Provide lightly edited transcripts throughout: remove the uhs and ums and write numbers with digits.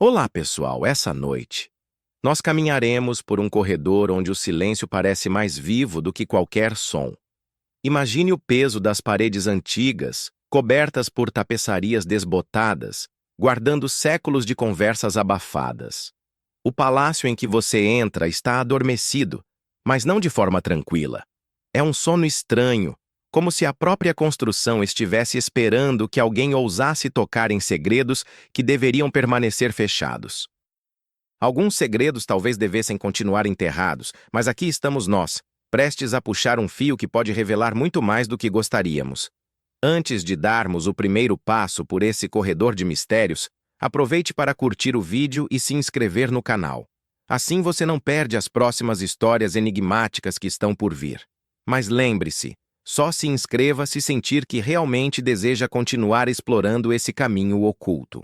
Olá, pessoal. Essa noite, nós caminharemos por um corredor onde o silêncio parece mais vivo do que qualquer som. Imagine o peso das paredes antigas, cobertas por tapeçarias desbotadas, guardando séculos de conversas abafadas. O palácio em que você entra está adormecido, mas não de forma tranquila. É um sono estranho, como se a própria construção estivesse esperando que alguém ousasse tocar em segredos que deveriam permanecer fechados. Alguns segredos talvez devessem continuar enterrados, mas aqui estamos nós, prestes a puxar um fio que pode revelar muito mais do que gostaríamos. Antes de darmos o primeiro passo por esse corredor de mistérios, aproveite para curtir o vídeo e se inscrever no canal. Assim você não perde as próximas histórias enigmáticas que estão por vir. Mas lembre-se, só se inscreva se sentir que realmente deseja continuar explorando esse caminho oculto.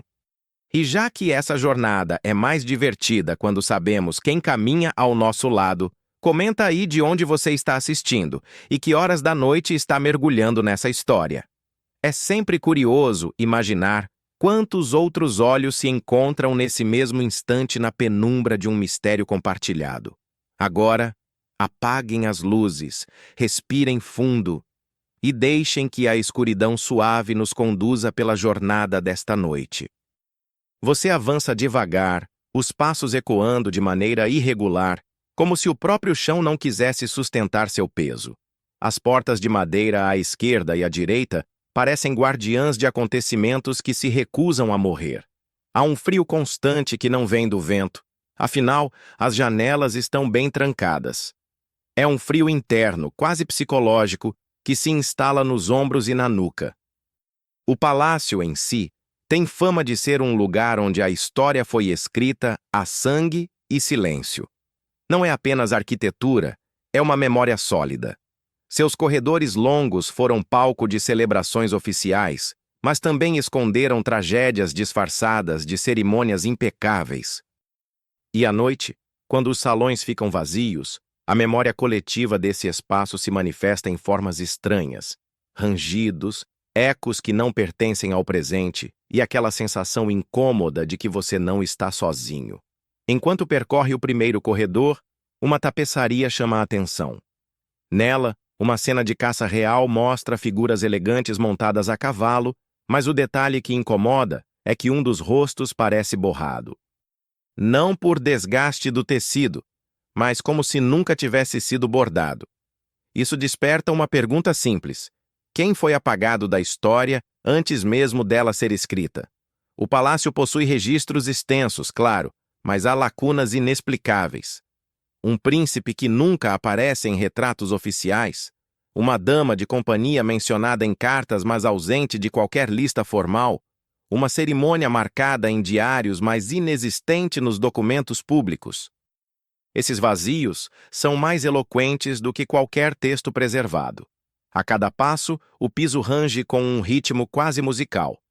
E já que essa jornada é mais divertida quando sabemos quem caminha ao nosso lado, comenta aí de onde você está assistindo e que horas da noite está mergulhando nessa história. É sempre curioso imaginar quantos outros olhos se encontram nesse mesmo instante na penumbra de um mistério compartilhado. Agora, apaguem as luzes, respirem fundo e deixem que a escuridão suave nos conduza pela jornada desta noite. Você avança devagar, os passos ecoando de maneira irregular, como se o próprio chão não quisesse sustentar seu peso. As portas de madeira à esquerda e à direita parecem guardiãs de acontecimentos que se recusam a morrer. Há um frio constante que não vem do vento, afinal, as janelas estão bem trancadas. É um frio interno, quase psicológico, que se instala nos ombros e na nuca. O palácio em si tem fama de ser um lugar onde a história foi escrita a sangue e silêncio. Não é apenas arquitetura, é uma memória sólida. Seus corredores longos foram palco de celebrações oficiais, mas também esconderam tragédias disfarçadas de cerimônias impecáveis. E à noite, quando os salões ficam vazios, a memória coletiva desse espaço se manifesta em formas estranhas, rangidos, ecos que não pertencem ao presente e aquela sensação incômoda de que você não está sozinho. Enquanto percorre o primeiro corredor, uma tapeçaria chama a atenção. Nela, uma cena de caça real mostra figuras elegantes montadas a cavalo, mas o detalhe que incomoda é que um dos rostos parece borrado. Não por desgaste do tecido, mas como se nunca tivesse sido bordado. Isso desperta uma pergunta simples. Quem foi apagado da história antes mesmo dela ser escrita? O palácio possui registros extensos, claro, mas há lacunas inexplicáveis. Um príncipe que nunca aparece em retratos oficiais, uma dama de companhia mencionada em cartas mas ausente de qualquer lista formal, uma cerimônia marcada em diários mas inexistente nos documentos públicos. Esses vazios são mais eloquentes do que qualquer texto preservado. A cada passo, o piso range com um ritmo quase musical.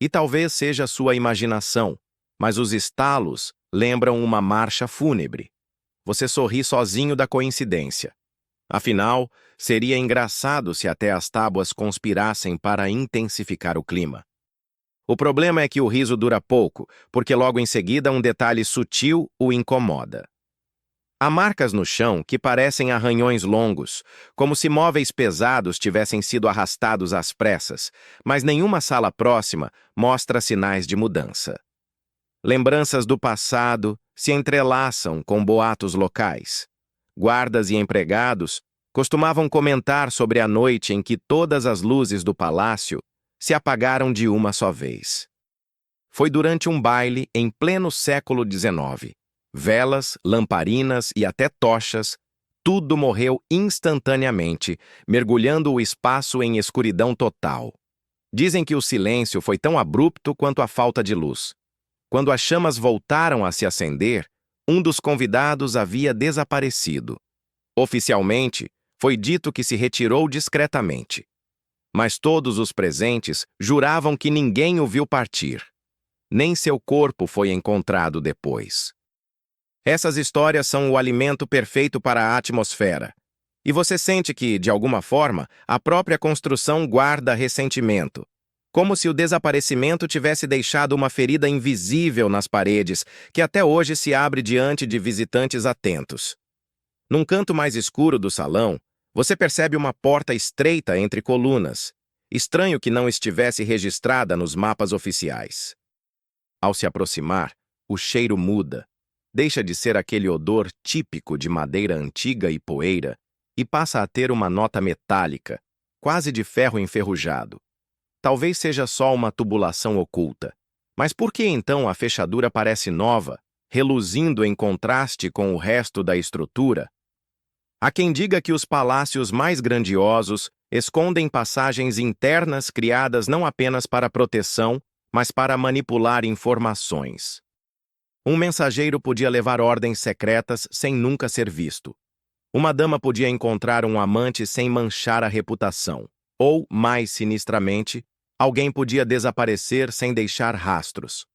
E talvez seja sua imaginação, mas os estalos lembram uma marcha fúnebre. Você sorri sozinho da coincidência. Afinal, seria engraçado se até as tábuas conspirassem para intensificar o clima. O problema é que o riso dura pouco, porque logo em seguida um detalhe sutil o incomoda. Há marcas no chão que parecem arranhões longos, como se móveis pesados tivessem sido arrastados às pressas, mas nenhuma sala próxima mostra sinais de mudança. Lembranças do passado se entrelaçam com boatos locais. Guardas e empregados costumavam comentar sobre a noite em que todas as luzes do palácio se apagaram de uma só vez. Foi durante um baile em pleno século XIX. Velas, lamparinas e até tochas, tudo morreu instantaneamente, mergulhando o espaço em escuridão total. Dizem que o silêncio foi tão abrupto quanto a falta de luz. Quando as chamas voltaram a se acender, um dos convidados havia desaparecido. Oficialmente, foi dito que se retirou discretamente. Mas todos os presentes juravam que ninguém o viu partir. Nem seu corpo foi encontrado depois. Essas histórias são o alimento perfeito para a atmosfera. E você sente que, de alguma forma, a própria construção guarda ressentimento. como se o desaparecimento tivesse deixado uma ferida invisível nas paredes, que até hoje se abre diante de visitantes atentos. Num canto mais escuro do salão, você percebe uma porta estreita entre colunas. Estranho que não estivesse registrada nos mapas oficiais. Ao se aproximar, o cheiro muda. Deixa de ser aquele odor típico de madeira antiga e poeira e passa a ter uma nota metálica, quase de ferro enferrujado. Talvez seja só uma tubulação oculta. Mas por que então a fechadura parece nova, reluzindo em contraste com o resto da estrutura? Há quem diga que os palácios mais grandiosos escondem passagens internas criadas não apenas para proteção, mas para manipular informações. Um mensageiro podia levar ordens secretas sem nunca ser visto. Uma dama podia encontrar um amante sem manchar a reputação. Ou, mais sinistramente, alguém podia desaparecer sem deixar rastros.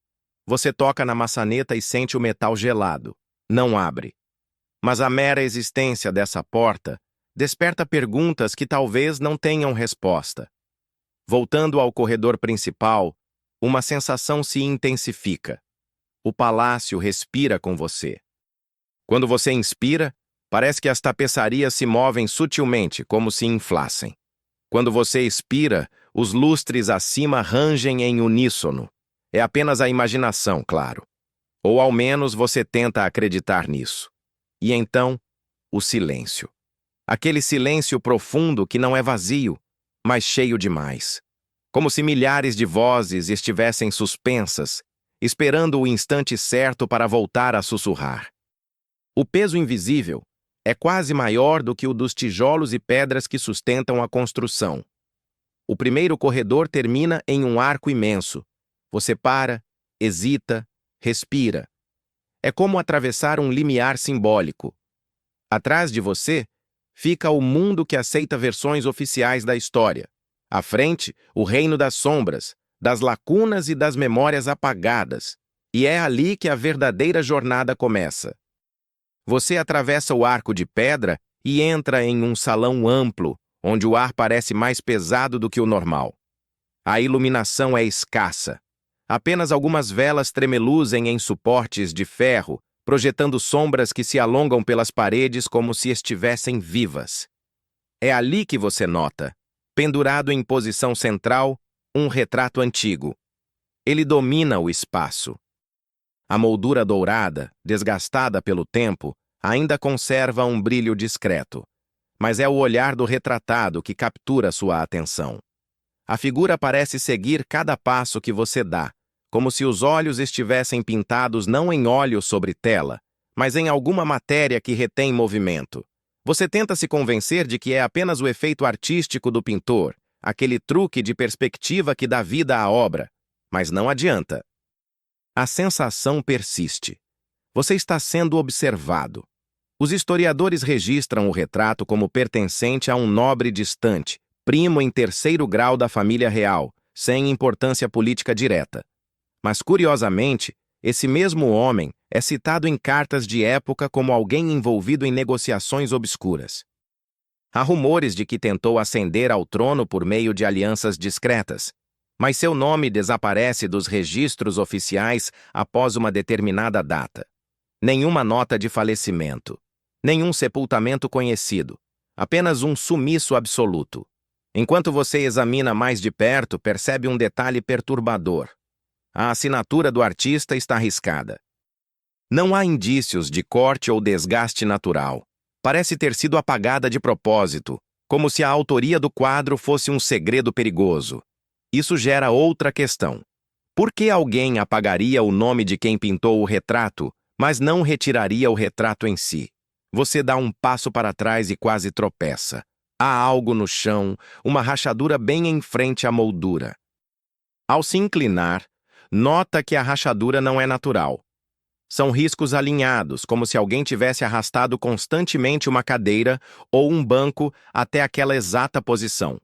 Você toca na maçaneta e sente o metal gelado. Não abre. Mas a mera existência dessa porta desperta perguntas que talvez não tenham resposta. Voltando ao corredor principal, uma sensação se intensifica. O palácio respira com você. Quando você inspira, parece que as tapeçarias se movem sutilmente, como se inflassem. Quando você expira, os lustres acima rangem em uníssono. É apenas a imaginação, claro. Ou ao menos você tenta acreditar nisso. E então, o silêncio. Aquele silêncio profundo que não é vazio, mas cheio demais. Como se milhares de vozes estivessem suspensas, esperando o instante certo para voltar a sussurrar. O peso invisível é quase maior do que o dos tijolos e pedras que sustentam a construção. O primeiro corredor termina em um arco imenso. Você para, hesita, respira. É como atravessar um limiar simbólico. Atrás de você, fica o mundo que aceita versões oficiais da história. À frente, o reino das sombras, das lacunas e das memórias apagadas. E é ali que a verdadeira jornada começa. Você atravessa o arco de pedra e entra em um salão amplo, onde o ar parece mais pesado do que o normal. A iluminação é escassa. Apenas algumas velas tremeluzem em suportes de ferro, projetando sombras que se alongam pelas paredes como se estivessem vivas. É ali que você nota, pendurado em posição central, um retrato antigo. Ele domina o espaço. A moldura dourada, desgastada pelo tempo, ainda conserva um brilho discreto. Mas é o olhar do retratado que captura sua atenção. A figura parece seguir cada passo que você dá, como se os olhos estivessem pintados não em óleo sobre tela, mas em alguma matéria que retém movimento. Você tenta se convencer de que é apenas o efeito artístico do pintor, aquele truque de perspectiva que dá vida à obra, mas não adianta. A sensação persiste. Você está sendo observado. Os historiadores registram o retrato como pertencente a um nobre distante, primo em terceiro grau da família real, sem importância política direta. Mas, curiosamente, esse mesmo homem é citado em cartas de época como alguém envolvido em negociações obscuras. Há rumores de que tentou ascender ao trono por meio de alianças discretas, mas seu nome desaparece dos registros oficiais após uma determinada data. Nenhuma nota de falecimento, nenhum sepultamento conhecido, apenas um sumiço absoluto. Enquanto você examina mais de perto, percebe um detalhe perturbador. A assinatura do artista está riscada. Não há indícios de corte ou desgaste natural. Parece ter sido apagada de propósito, como se a autoria do quadro fosse um segredo perigoso. Isso gera outra questão. Por que alguém apagaria o nome de quem pintou o retrato, mas não retiraria o retrato em si? Você dá um passo para trás e quase tropeça. Há algo no chão, uma rachadura bem em frente à moldura. Ao se inclinar, nota que a rachadura não é natural. São riscos alinhados, como se alguém tivesse arrastado constantemente uma cadeira ou um banco até aquela exata posição.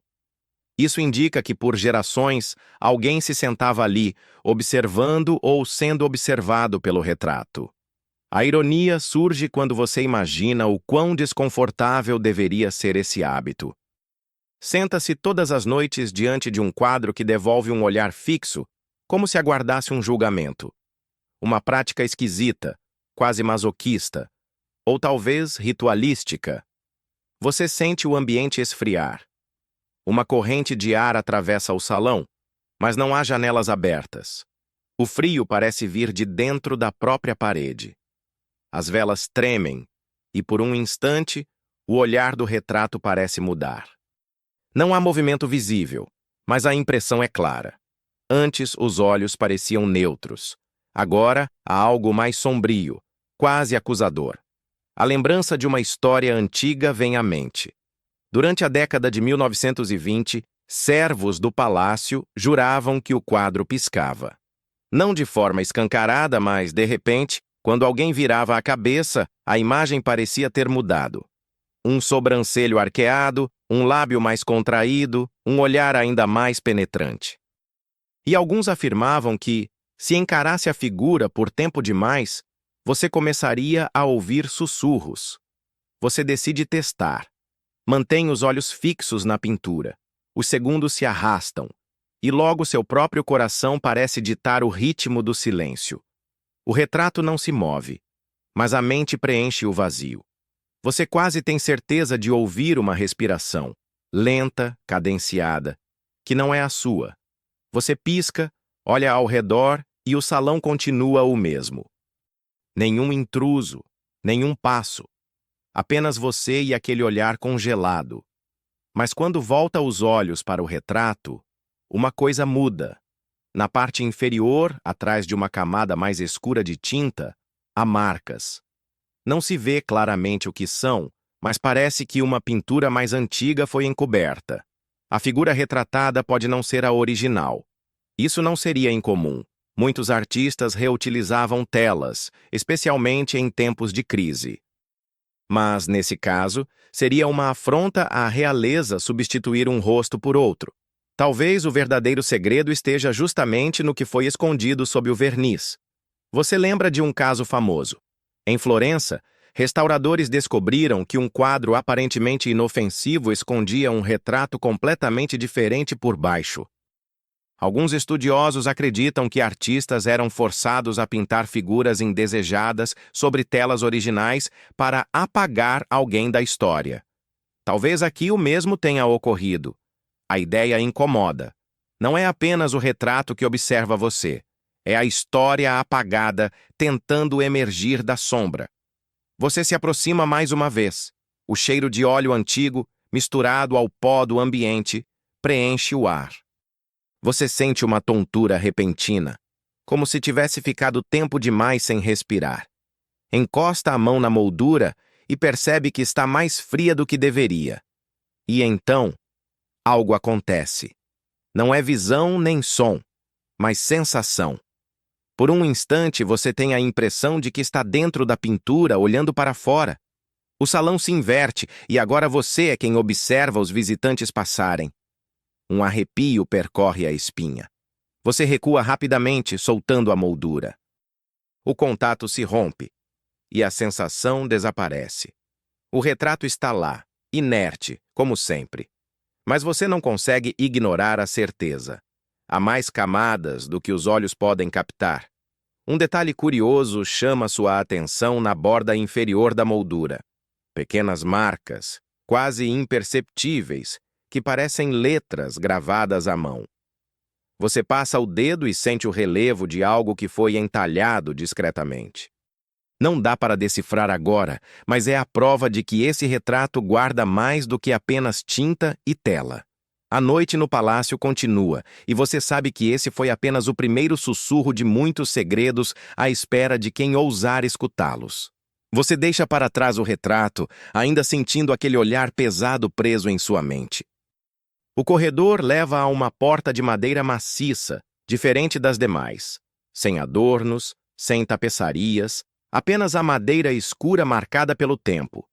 Isso indica que, por gerações, alguém se sentava ali, observando ou sendo observado pelo retrato. A ironia surge quando você imagina o quão desconfortável deveria ser esse hábito. Senta-se todas as noites diante de um quadro que devolve um olhar fixo, como se aguardasse um julgamento. Uma prática esquisita, quase masoquista, ou talvez ritualística. Você sente o ambiente esfriar. Uma corrente de ar atravessa o salão, mas não há janelas abertas. O frio parece vir de dentro da própria parede. As velas tremem, e por um instante, o olhar do retrato parece mudar. Não há movimento visível, mas a impressão é clara. Antes, os olhos pareciam neutros. Agora, há algo mais sombrio, quase acusador. A lembrança de uma história antiga vem à mente. Durante a década de 1920, servos do palácio juravam que o quadro piscava. Não de forma escancarada, mas, de repente, quando alguém virava a cabeça, a imagem parecia ter mudado. Um sobrancelho arqueado, um lábio mais contraído, um olhar ainda mais penetrante. E alguns afirmavam que, se encarasse a figura por tempo demais, você começaria a ouvir sussurros. Você decide testar. Mantém os olhos fixos na pintura. Os segundos se arrastam. E logo seu próprio coração parece ditar o ritmo do silêncio. O retrato não se move, mas a mente preenche o vazio. Você quase tem certeza de ouvir uma respiração, lenta, cadenciada, que não é a sua. Você pisca, olha ao redor e o salão continua o mesmo. Nenhum intruso, nenhum passo. Apenas você e aquele olhar congelado. Mas quando volta os olhos para o retrato, uma coisa muda. Na parte inferior, atrás de uma camada mais escura de tinta, há marcas. Não se vê claramente o que são, mas parece que uma pintura mais antiga foi encoberta. A figura retratada pode não ser a original. Isso não seria incomum. Muitos artistas reutilizavam telas, especialmente em tempos de crise. Mas, nesse caso, seria uma afronta à realeza substituir um rosto por outro. Talvez o verdadeiro segredo esteja justamente no que foi escondido sob o verniz. Você lembra de um caso famoso? Em Florença, restauradores descobriram que um quadro aparentemente inofensivo escondia um retrato completamente diferente por baixo. Alguns estudiosos acreditam que artistas eram forçados a pintar figuras indesejadas sobre telas originais para apagar alguém da história. Talvez aqui o mesmo tenha ocorrido. A ideia incomoda. Não é apenas o retrato que observa você. É a história apagada tentando emergir da sombra. Você se aproxima mais uma vez. O cheiro de óleo antigo, misturado ao pó do ambiente, preenche o ar. Você sente uma tontura repentina, como se tivesse ficado tempo demais sem respirar. Encosta a mão na moldura e percebe que está mais fria do que deveria. E então, algo acontece. Não é visão nem som, mas sensação. Por um instante, você tem a impressão de que está dentro da pintura, olhando para fora. O salão se inverte e agora você é quem observa os visitantes passarem. Um arrepio percorre a espinha. Você recua rapidamente, soltando a moldura. O contato se rompe e a sensação desaparece. O retrato está lá, inerte, como sempre. Mas você não consegue ignorar a certeza. Há mais camadas do que os olhos podem captar. Um detalhe curioso chama sua atenção na borda inferior da moldura. Pequenas marcas, quase imperceptíveis, que parecem letras gravadas à mão. Você passa o dedo e sente o relevo de algo que foi entalhado discretamente. Não dá para decifrar agora, mas é a prova de que esse retrato guarda mais do que apenas tinta e tela. A noite no palácio continua, e você sabe que esse foi apenas o primeiro sussurro de muitos segredos à espera de quem ousar escutá-los. Você deixa para trás o retrato, ainda sentindo aquele olhar pesado preso em sua mente. O corredor leva a uma porta de madeira maciça, diferente das demais. Sem adornos, sem tapeçarias, apenas a madeira escura marcada pelo tempo.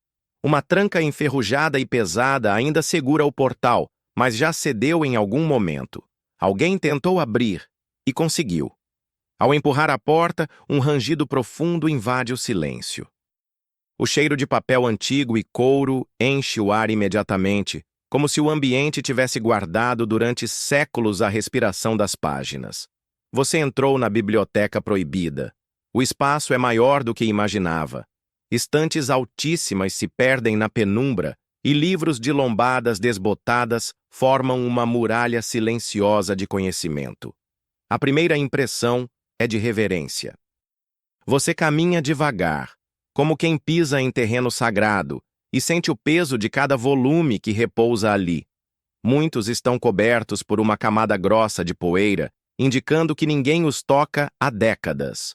Uma tranca enferrujada e pesada ainda segura o portal, mas já cedeu em algum momento. Alguém tentou abrir, e conseguiu. Ao empurrar a porta, um rangido profundo invade o silêncio. O cheiro de papel antigo e couro enche o ar imediatamente, como se o ambiente tivesse guardado durante séculos a respiração das páginas. Você entrou na biblioteca proibida. O espaço é maior do que imaginava. Estantes altíssimas se perdem na penumbra e livros de lombadas desbotadas formam uma muralha silenciosa de conhecimento. A primeira impressão é de reverência. Você caminha devagar, como quem pisa em terreno sagrado, e sente o peso de cada volume que repousa ali. Muitos estão cobertos por uma camada grossa de poeira, indicando que ninguém os toca há décadas.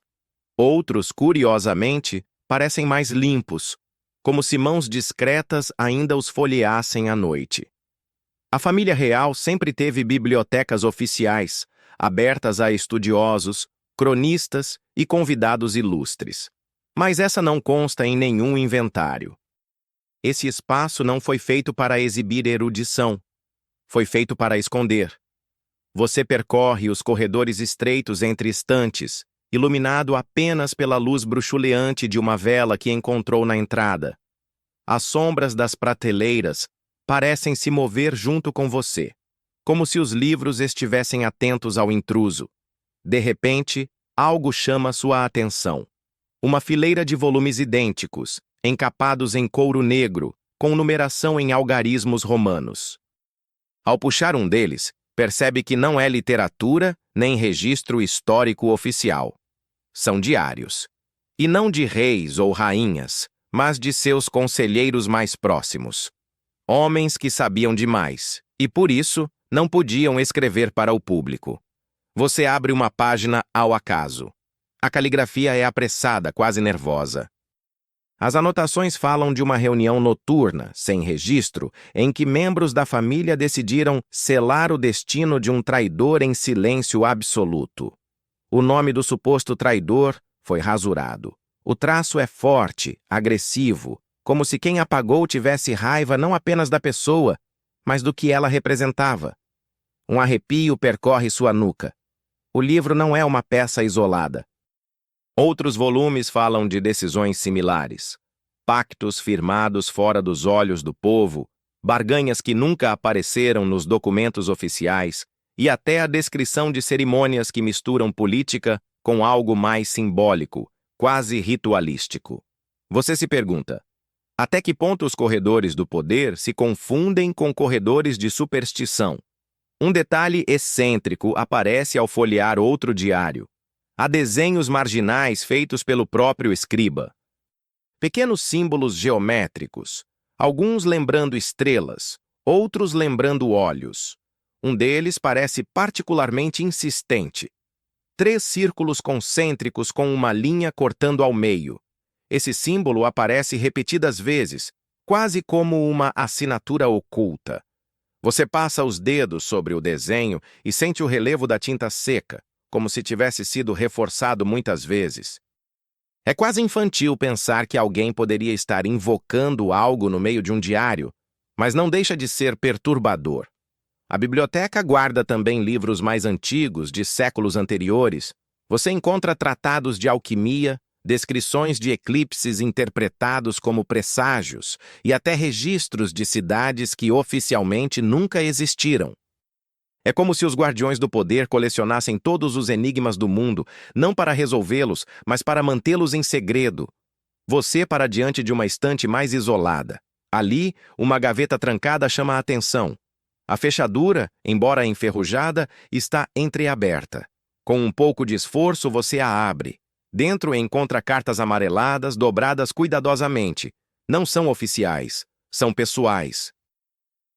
Outros, curiosamente, parecem mais limpos, como se mãos discretas ainda os folheassem à noite. A família real sempre teve bibliotecas oficiais, abertas a estudiosos, cronistas e convidados ilustres. Mas essa não consta em nenhum inventário. Esse espaço não foi feito para exibir erudição. Foi feito para esconder. Você percorre os corredores estreitos entre estantes, iluminado apenas pela luz bruxuleante de uma vela que encontrou na entrada. As sombras das prateleiras parecem se mover junto com você, como se os livros estivessem atentos ao intruso. De repente, algo chama sua atenção. Uma fileira de volumes idênticos, encapados em couro negro, com numeração em algarismos romanos. Ao puxar um deles, percebe que não é literatura nem registro histórico oficial. São diários. E não de reis ou rainhas, mas de seus conselheiros mais próximos. Homens que sabiam demais, e por isso não podiam escrever para o público. Você abre uma página ao acaso. A caligrafia é apressada, quase nervosa. As anotações falam de uma reunião noturna, sem registro, em que membros da família decidiram selar o destino de um traidor em silêncio absoluto. O nome do suposto traidor foi rasurado. O traço é forte, agressivo, como se quem apagou tivesse raiva não apenas da pessoa, mas do que ela representava. Um arrepio percorre sua nuca. O livro não é uma peça isolada. Outros volumes falam de decisões similares. Pactos firmados fora dos olhos do povo, barganhas que nunca apareceram nos documentos oficiais e até a descrição de cerimônias que misturam política com algo mais simbólico, quase ritualístico. Você se pergunta, até que ponto os corredores do poder se confundem com corredores de superstição? Um detalhe excêntrico aparece ao folhear outro diário. Há desenhos marginais feitos pelo próprio escriba. Pequenos símbolos geométricos, alguns lembrando estrelas, outros lembrando olhos. Um deles parece particularmente insistente. 3 círculos concêntricos com uma linha cortando ao meio. Esse símbolo aparece repetidas vezes, quase como uma assinatura oculta. Você passa os dedos sobre o desenho e sente o relevo da tinta seca, como se tivesse sido reforçado muitas vezes. É quase infantil pensar que alguém poderia estar invocando algo no meio de um diário, mas não deixa de ser perturbador. A biblioteca guarda também livros mais antigos, de séculos anteriores. Você encontra tratados de alquimia, descrições de eclipses interpretados como presságios e até registros de cidades que oficialmente nunca existiram. É como se os guardiões do poder colecionassem todos os enigmas do mundo, não para resolvê-los, mas para mantê-los em segredo. Você para diante de uma estante mais isolada. Ali, uma gaveta trancada chama a atenção. A fechadura, embora enferrujada, está entreaberta. Com um pouco de esforço, você a abre. Dentro encontra cartas amareladas, dobradas cuidadosamente. Não são oficiais, são pessoais.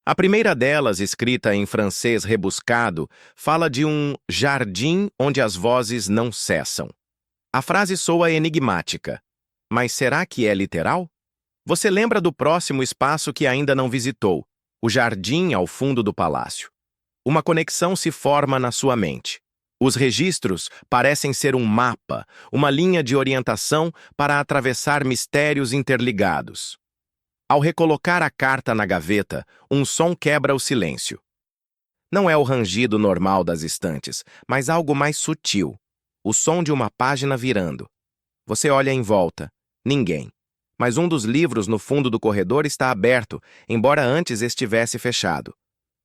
A primeira delas, escrita em francês rebuscado, fala de um jardim onde as vozes não cessam. A frase soa enigmática. Mas será que é literal? Você lembra do próximo espaço que ainda não visitou, o jardim ao fundo do palácio. Uma conexão se forma na sua mente. Os registros parecem ser um mapa, uma linha de orientação para atravessar mistérios interligados. Ao recolocar a carta na gaveta, um som quebra o silêncio. Não é o rangido normal das estantes, mas algo mais sutil. O som de uma página virando. Você olha em volta. Ninguém. mas um dos livros no fundo do corredor está aberto, embora antes estivesse fechado.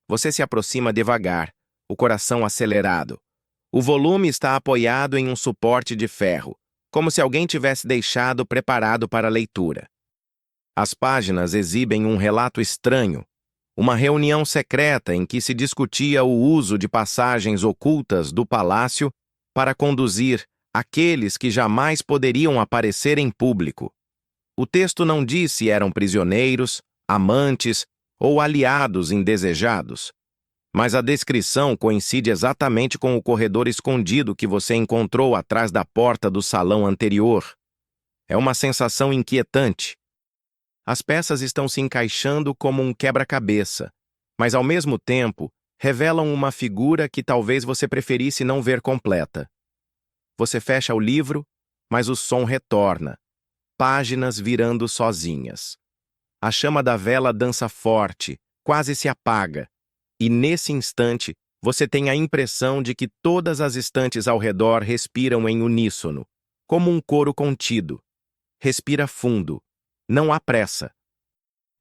Você se aproxima devagar, o coração acelerado. O volume está apoiado em um suporte de ferro, como se alguém tivesse deixado preparado para a leitura. As páginas exibem um relato estranho, uma reunião secreta em que se discutia o uso de passagens ocultas do palácio para conduzir aqueles que jamais poderiam aparecer em público. O texto não diz se eram prisioneiros, amantes ou aliados indesejados, mas a descrição coincide exatamente com o corredor escondido que você encontrou atrás da porta do salão anterior. É uma sensação inquietante. As peças estão se encaixando como um quebra-cabeça, mas ao mesmo tempo revelam uma figura que talvez você preferisse não ver completa. Você fecha o livro, mas o som retorna, páginas virando sozinhas. A chama da vela dança forte, quase se apaga, e nesse instante você tem a impressão de que todas as estantes ao redor respiram em uníssono, como um coro contido. Respira fundo. Não há pressa.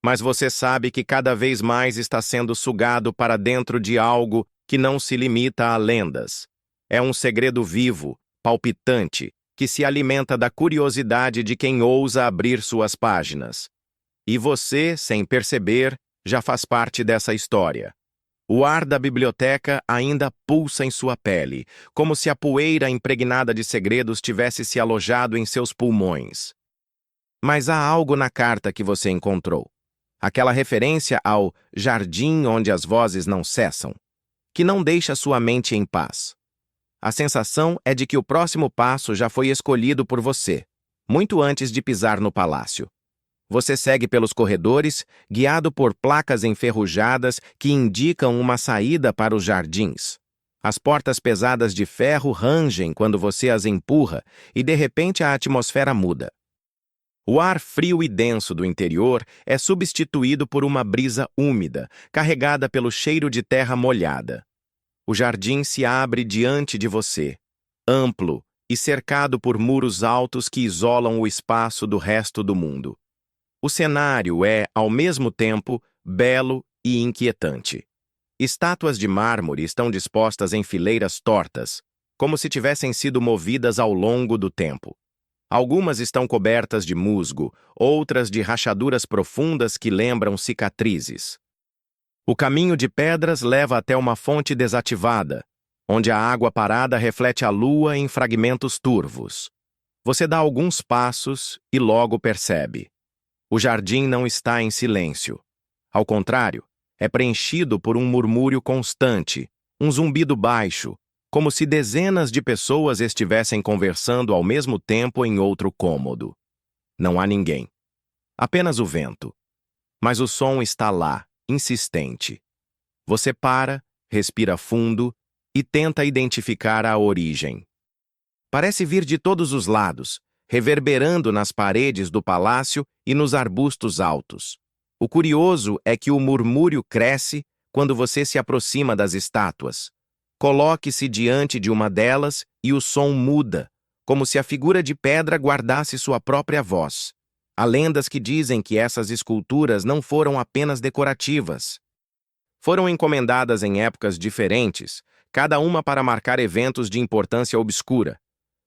Mas você sabe que cada vez mais está sendo sugado para dentro de algo que não se limita a lendas. É um segredo vivo, palpitante, que se alimenta da curiosidade de quem ousa abrir suas páginas. E você, sem perceber, já faz parte dessa história. O ar da biblioteca ainda pulsa em sua pele, como se a poeira impregnada de segredos tivesse se alojado em seus pulmões. Mas há algo na carta que você encontrou. Aquela referência ao jardim onde as vozes não cessam, que não deixa sua mente em paz. A sensação é de que o próximo passo já foi escolhido por você, muito antes de pisar no palácio. Você segue pelos corredores, guiado por placas enferrujadas que indicam uma saída para os jardins. As portas pesadas de ferro rangem quando você as empurra e, de repente, a atmosfera muda. O ar frio e denso do interior é substituído por uma brisa úmida, carregada pelo cheiro de terra molhada. O jardim se abre diante de você, amplo e cercado por muros altos que isolam o espaço do resto do mundo. O cenário é, ao mesmo tempo, belo e inquietante. Estátuas de mármore estão dispostas em fileiras tortas, como se tivessem sido movidas ao longo do tempo. Algumas estão cobertas de musgo, outras de rachaduras profundas que lembram cicatrizes. O caminho de pedras leva até uma fonte desativada, onde a água parada reflete a lua em fragmentos turvos. Você dá alguns passos e logo percebe. O jardim não está em silêncio. Ao contrário, é preenchido por um murmúrio constante, um zumbido baixo, como se dezenas de pessoas estivessem conversando ao mesmo tempo em outro cômodo. Não há ninguém. Apenas o vento. Mas o som está lá, insistente. Você para, respira fundo e tenta identificar a origem. Parece vir de todos os lados, reverberando nas paredes do palácio e nos arbustos altos. O curioso é que o murmúrio cresce quando você se aproxima das estátuas. Coloque-se diante de uma delas e o som muda, como se a figura de pedra guardasse sua própria voz. Há lendas que dizem que essas esculturas não foram apenas decorativas. Foram encomendadas em épocas diferentes, cada uma para marcar eventos de importância obscura.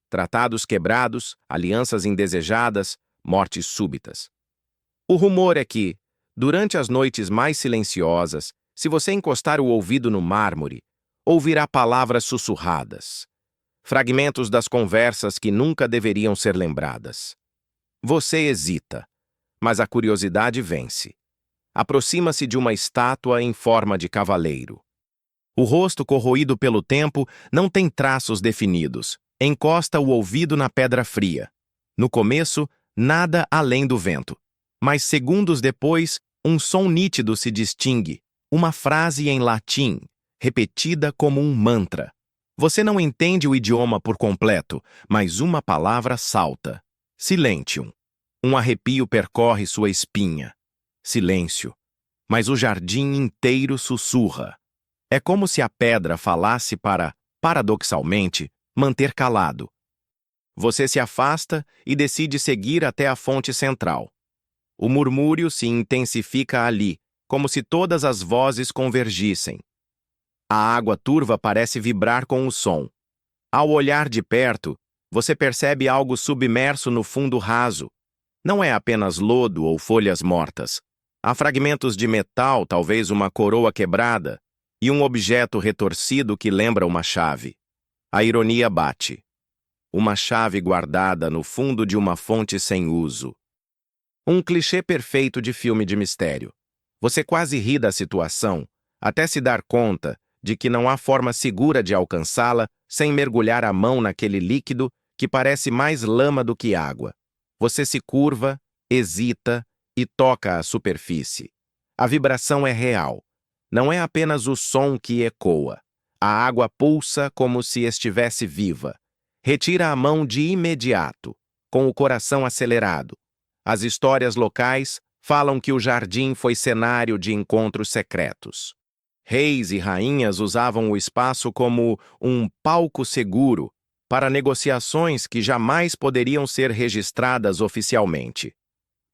Tratados quebrados, alianças indesejadas, mortes súbitas. O rumor é que, durante as noites mais silenciosas, se você encostar o ouvido no mármore, ouvirá palavras sussurradas, fragmentos das conversas que nunca deveriam ser lembradas. Você hesita, mas a curiosidade vence. Aproxima-se de uma estátua em forma de cavaleiro. O rosto corroído pelo tempo não tem traços definidos. Encosta o ouvido na pedra fria. No começo, nada além do vento. Mas segundos depois, um som nítido se distingue, uma frase em latim, repetida como um mantra. Você não entende o idioma por completo, mas uma palavra salta. Silentium. Um arrepio percorre sua espinha. Silêncio. Mas o jardim inteiro sussurra. É como se a pedra falasse para, paradoxalmente, manter calado. Você se afasta e decide seguir até a fonte central. O murmúrio se intensifica ali, como se todas as vozes convergissem. A água turva parece vibrar com o som. Ao olhar de perto, você percebe algo submerso no fundo raso. Não é apenas lodo ou folhas mortas. Há fragmentos de metal, talvez uma coroa quebrada, e um objeto retorcido que lembra uma chave. A ironia bate. Uma chave guardada no fundo de uma fonte sem uso. Um clichê perfeito de filme de mistério. Você quase ri da situação, até se dar conta de que não há forma segura de alcançá-la sem mergulhar a mão naquele líquido que parece mais lama do que água. Você se curva, hesita e toca a superfície. A vibração é real. Não é apenas o som que ecoa. A água pulsa como se estivesse viva. Retira a mão de imediato, com o coração acelerado. As histórias locais falam que o jardim foi cenário de encontros secretos. Reis e rainhas usavam o espaço como um palco seguro para negociações que jamais poderiam ser registradas oficialmente.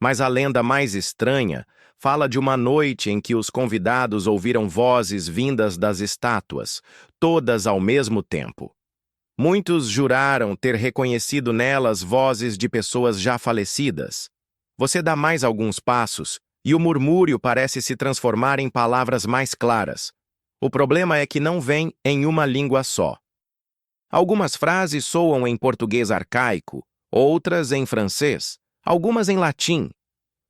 Mas a lenda mais estranha fala de uma noite em que os convidados ouviram vozes vindas das estátuas, todas ao mesmo tempo. Muitos juraram ter reconhecido nelas vozes de pessoas já falecidas. Você dá mais alguns passos e o murmúrio parece se transformar em palavras mais claras. O problema é que não vem em uma língua só. Algumas frases soam em português arcaico, outras em francês, algumas em latim,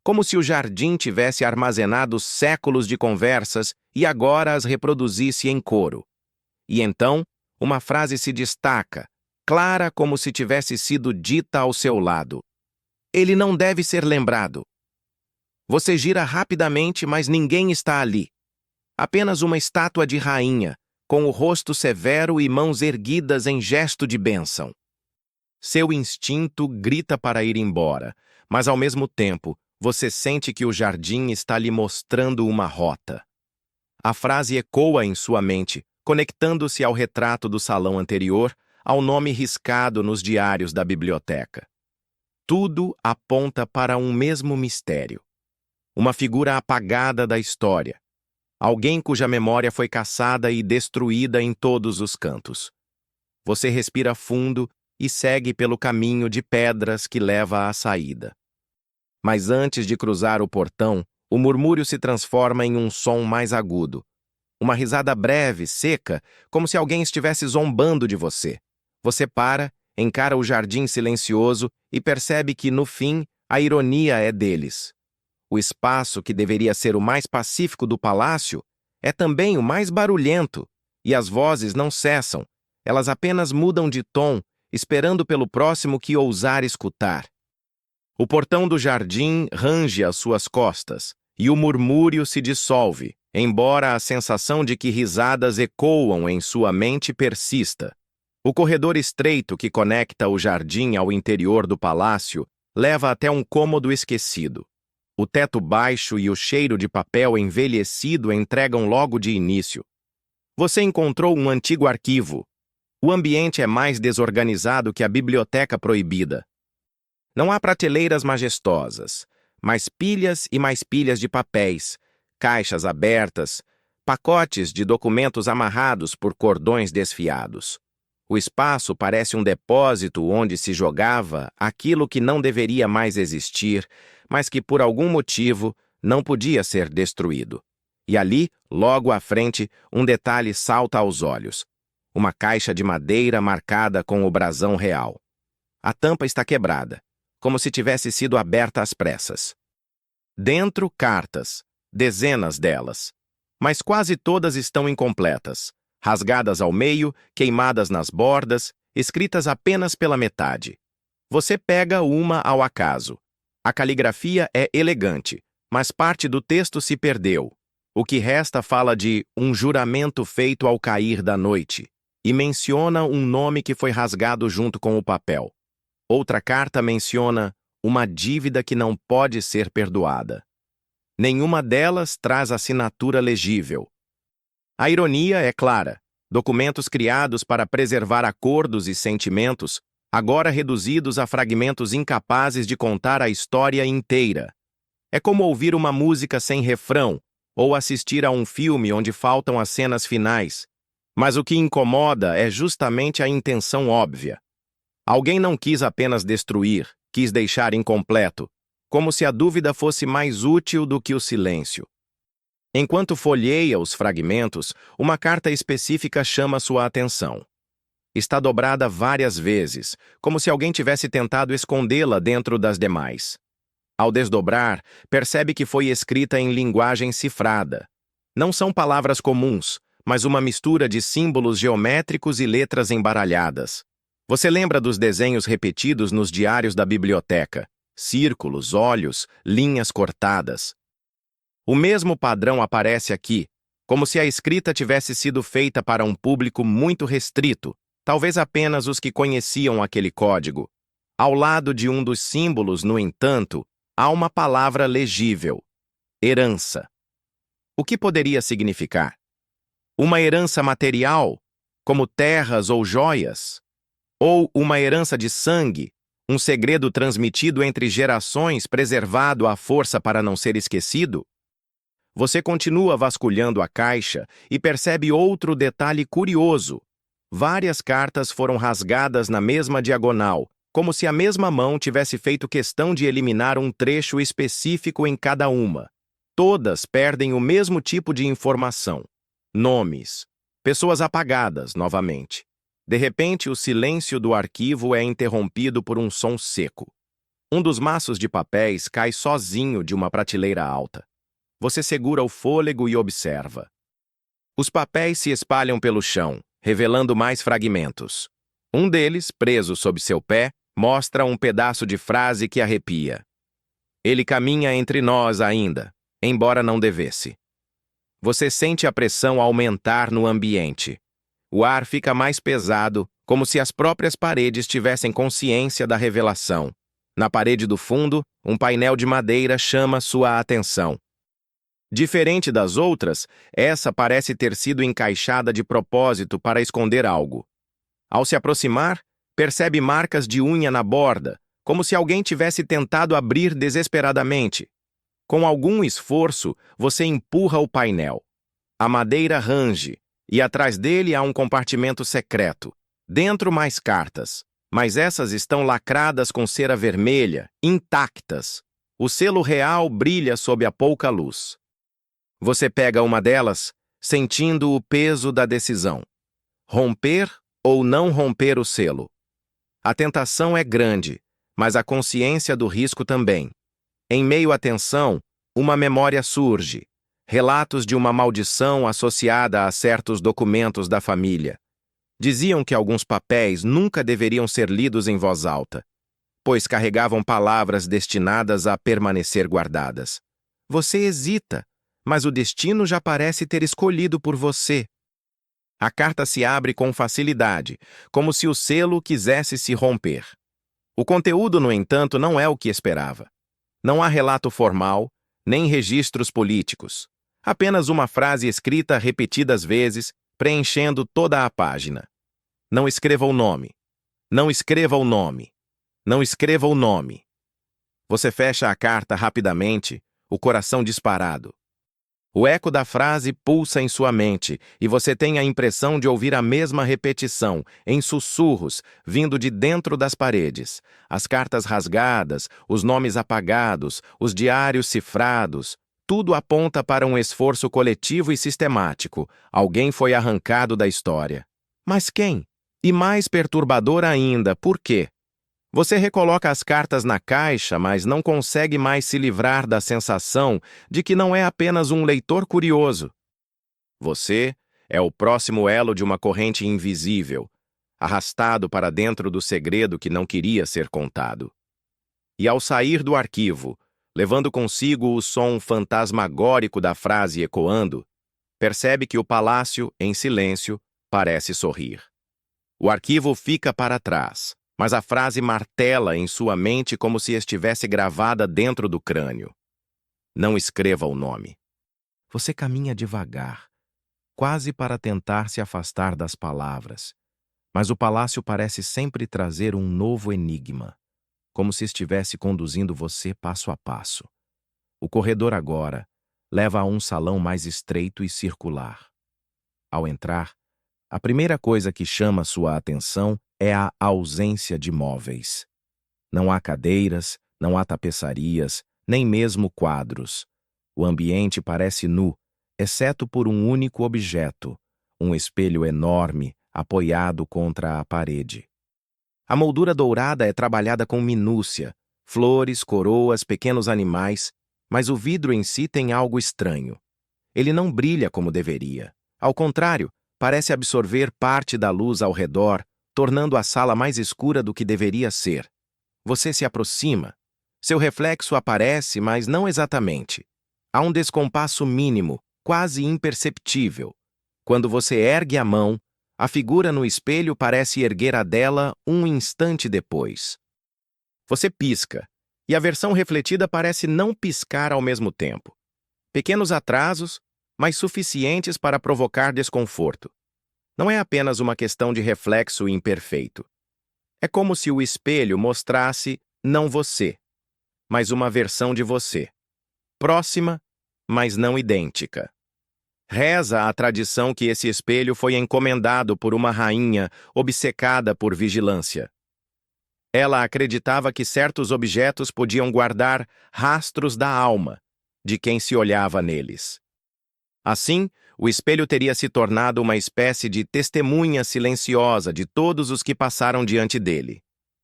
como se o jardim tivesse armazenado séculos de conversas e agora as reproduzisse em coro. E então, uma frase se destaca, clara como se tivesse sido dita ao seu lado. Ele não deve ser lembrado. Você gira rapidamente, mas ninguém está ali. Apenas uma estátua de rainha, com o rosto severo e mãos erguidas em gesto de bênção. Seu instinto grita para ir embora, mas ao mesmo tempo, você sente que o jardim está lhe mostrando uma rota. A frase ecoa em sua mente, conectando-se ao retrato do salão anterior, ao nome riscado nos diários da biblioteca. Tudo aponta para um mesmo mistério. Uma figura apagada da história. Alguém cuja memória foi caçada e destruída em todos os cantos. Você respira fundo e segue pelo caminho de pedras que leva à saída. Mas antes de cruzar o portão, o murmúrio se transforma em um som mais agudo. Uma risada breve, seca, como se alguém estivesse zombando de você. Você para, encara o jardim silencioso e percebe que, no fim, a ironia é deles. O espaço que deveria ser o mais pacífico do palácio é também o mais barulhento, e as vozes não cessam, elas apenas mudam de tom, esperando pelo próximo que ousar escutar. O portão do jardim range às suas costas, e o murmúrio se dissolve, embora a sensação de que risadas ecoam em sua mente persista. O corredor estreito que conecta o jardim ao interior do palácio leva até um cômodo esquecido. O teto baixo e o cheiro de papel envelhecido entregam logo de início. Você encontrou um antigo arquivo. O ambiente é mais desorganizado que a biblioteca proibida. Não há prateleiras majestosas, mas pilhas e mais pilhas de papéis, caixas abertas, pacotes de documentos amarrados por cordões desfiados. O espaço parece um depósito onde se jogava aquilo que não deveria mais existir, mas que por algum motivo não podia ser destruído. E ali, logo à frente, um detalhe salta aos olhos. Uma caixa de madeira marcada com o brasão real. A tampa está quebrada, como se tivesse sido aberta às pressas. Dentro, cartas, dezenas delas. Mas quase todas estão incompletas, rasgadas ao meio, queimadas nas bordas, escritas apenas pela metade. Você pega uma ao acaso. A caligrafia é elegante, mas parte do texto se perdeu. O que resta fala de um juramento feito ao cair da noite e menciona um nome que foi rasgado junto com o papel. Outra carta menciona uma dívida que não pode ser perdoada. Nenhuma delas traz assinatura legível. A ironia é clara. Documentos criados para preservar acordos e sentimentos, agora reduzidos a fragmentos incapazes de contar a história inteira. É como ouvir uma música sem refrão ou assistir a um filme onde faltam as cenas finais. Mas o que incomoda é justamente a intenção óbvia. Alguém não quis apenas destruir, quis deixar incompleto, como se a dúvida fosse mais útil do que o silêncio. Enquanto folheia os fragmentos, uma carta específica chama sua atenção. Está dobrada várias vezes, como se alguém tivesse tentado escondê-la dentro das demais. Ao desdobrar, percebe que foi escrita em linguagem cifrada. Não são palavras comuns, mas uma mistura de símbolos geométricos e letras embaralhadas. Você lembra dos desenhos repetidos nos diários da biblioteca? Círculos, olhos, linhas cortadas. O mesmo padrão aparece aqui, como se a escrita tivesse sido feita para um público muito restrito, talvez apenas os que conheciam aquele código. Ao lado de um dos símbolos, no entanto, há uma palavra legível: herança. O que poderia significar? Uma herança material, como terras ou joias? Ou uma herança de sangue, um segredo transmitido entre gerações, preservado à força para não ser esquecido? Você continua vasculhando a caixa e percebe outro detalhe curioso. Várias cartas foram rasgadas na mesma diagonal, como se a mesma mão tivesse feito questão de eliminar um trecho específico em cada uma. Todas perdem o mesmo tipo de informação. Nomes. Pessoas apagadas, novamente. De repente, o silêncio do arquivo é interrompido por um som seco. Um dos maços de papéis cai sozinho de uma prateleira alta. Você segura o fôlego e observa. Os papéis se espalham pelo chão, revelando mais fragmentos. Um deles, preso sob seu pé, mostra um pedaço de frase que arrepia. Ele caminha entre nós ainda, embora não devesse. Você sente a pressão aumentar no ambiente. O ar fica mais pesado, como se as próprias paredes tivessem consciência da revelação. Na parede do fundo, um painel de madeira chama sua atenção. Diferente das outras, essa parece ter sido encaixada de propósito para esconder algo. Ao se aproximar, percebe marcas de unha na borda, como se alguém tivesse tentado abrir desesperadamente. Com algum esforço, você empurra o painel. A madeira range, e atrás dele há um compartimento secreto. Dentro mais cartas, mas essas estão lacradas com cera vermelha, intactas. O selo real brilha sob a pouca luz. Você pega uma delas, sentindo o peso da decisão. Romper ou não romper o selo? A tentação é grande, mas a consciência do risco também. Em meio à tensão, uma memória surge. Relatos de uma maldição associada a certos documentos da família. Diziam que alguns papéis nunca deveriam ser lidos em voz alta, pois carregavam palavras destinadas a permanecer guardadas. Você hesita, mas o destino já parece ter escolhido por você. A carta se abre com facilidade, como se o selo quisesse se romper. O conteúdo, no entanto, não é o que esperava. Não há relato formal, nem registros políticos. Apenas uma frase escrita repetidas vezes, preenchendo toda a página. Não escreva o nome. Não escreva o nome. Não escreva o nome. Você fecha a carta rapidamente, o coração disparado. O eco da frase pulsa em sua mente e você tem a impressão de ouvir a mesma repetição, em sussurros, vindo de dentro das paredes. As cartas rasgadas, os nomes apagados, os diários cifrados, tudo aponta para um esforço coletivo e sistemático. Alguém foi arrancado da história. Mas quem? E mais perturbador ainda, por quê? Você recoloca as cartas na caixa, mas não consegue mais se livrar da sensação de que não é apenas um leitor curioso. Você é o próximo elo de uma corrente invisível, arrastado para dentro do segredo que não queria ser contado. E ao sair do arquivo, levando consigo o som fantasmagórico da frase ecoando, percebe que o palácio, em silêncio, parece sorrir. O arquivo fica para trás, mas a frase martela em sua mente como se estivesse gravada dentro do crânio. Não escreva o nome. Você caminha devagar, quase para tentar se afastar das palavras, mas o palácio parece sempre trazer um novo enigma, como se estivesse conduzindo você passo a passo. O corredor agora leva a um salão mais estreito e circular. Ao entrar, a primeira coisa que chama sua atenção é a ausência de móveis. Não há cadeiras, não há tapeçarias, nem mesmo quadros. O ambiente parece nu, exceto por um único objeto, um espelho enorme apoiado contra a parede. A moldura dourada é trabalhada com minúcia, flores, coroas, pequenos animais, mas o vidro em si tem algo estranho. Ele não brilha como deveria. Ao contrário, parece absorver parte da luz ao redor, tornando a sala mais escura do que deveria ser. Você se aproxima. Seu reflexo aparece, mas não exatamente. Há um descompasso mínimo, quase imperceptível. Quando você ergue a mão, a figura no espelho parece erguer a dela um instante depois. Você pisca, e a versão refletida parece não piscar ao mesmo tempo. Pequenos atrasos, mas suficientes para provocar desconforto. Não é apenas uma questão de reflexo imperfeito. É como se o espelho mostrasse não você, mas uma versão de você. Próxima, mas não idêntica. Reza a tradição que esse espelho foi encomendado por uma rainha obcecada por vigilância. Ela acreditava que certos objetos podiam guardar rastros da alma de quem se olhava neles. Assim, o espelho teria se tornado uma espécie de testemunha silenciosa de todos os que passaram diante dele.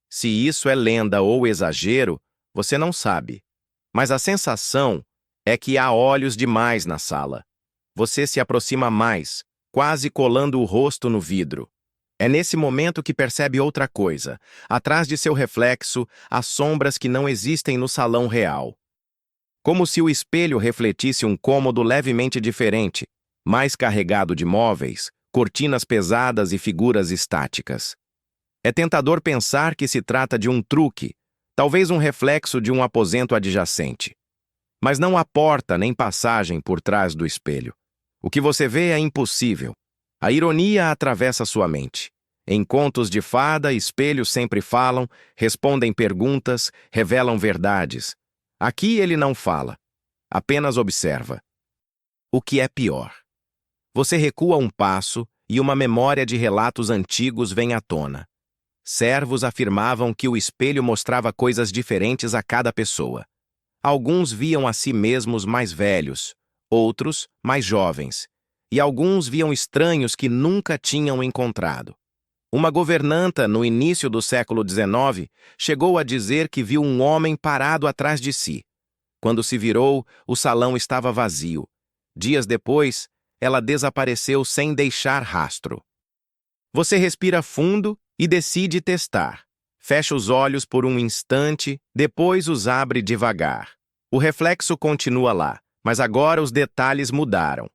Se isso é lenda ou exagero, você não sabe. Mas a sensação é que há olhos demais na sala. Você se aproxima mais, quase colando o rosto no vidro. É nesse momento que percebe outra coisa. Atrás de seu reflexo, há sombras que não existem no salão real. Como se o espelho refletisse um cômodo levemente diferente, mais carregado de móveis, cortinas pesadas e figuras estáticas. É tentador pensar que se trata de um truque, talvez um reflexo de um aposento adjacente. Mas não há porta nem passagem por trás do espelho. O que você vê é impossível. A ironia atravessa sua mente. Em contos de fada, espelhos sempre falam, respondem perguntas, revelam verdades. Aqui ele não fala, apenas observa. O que é pior? Você recua um passo e uma memória de relatos antigos vem à tona. Servos afirmavam que o espelho mostrava coisas diferentes a cada pessoa. Alguns viam a si mesmos mais velhos, outros mais jovens, e alguns viam estranhos que nunca tinham encontrado. Uma governanta, no início do século XIX, chegou a dizer que viu um homem parado atrás de si. Quando se virou, o salão estava vazio. Dias depois, ela desapareceu sem deixar rastro. Você respira fundo e decide testar. Fecha os olhos por um instante, depois os abre devagar. O reflexo continua lá, mas agora os detalhes mudaram.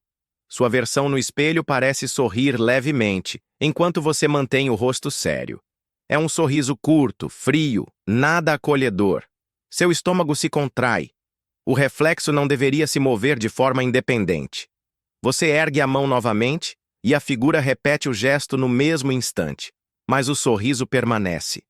Sua versão no espelho parece sorrir levemente, enquanto você mantém o rosto sério. É um sorriso curto, frio, nada acolhedor. Seu estômago se contrai. O reflexo não deveria se mover de forma independente. Você ergue a mão novamente e a figura repete o gesto no mesmo instante, mas o sorriso permanece.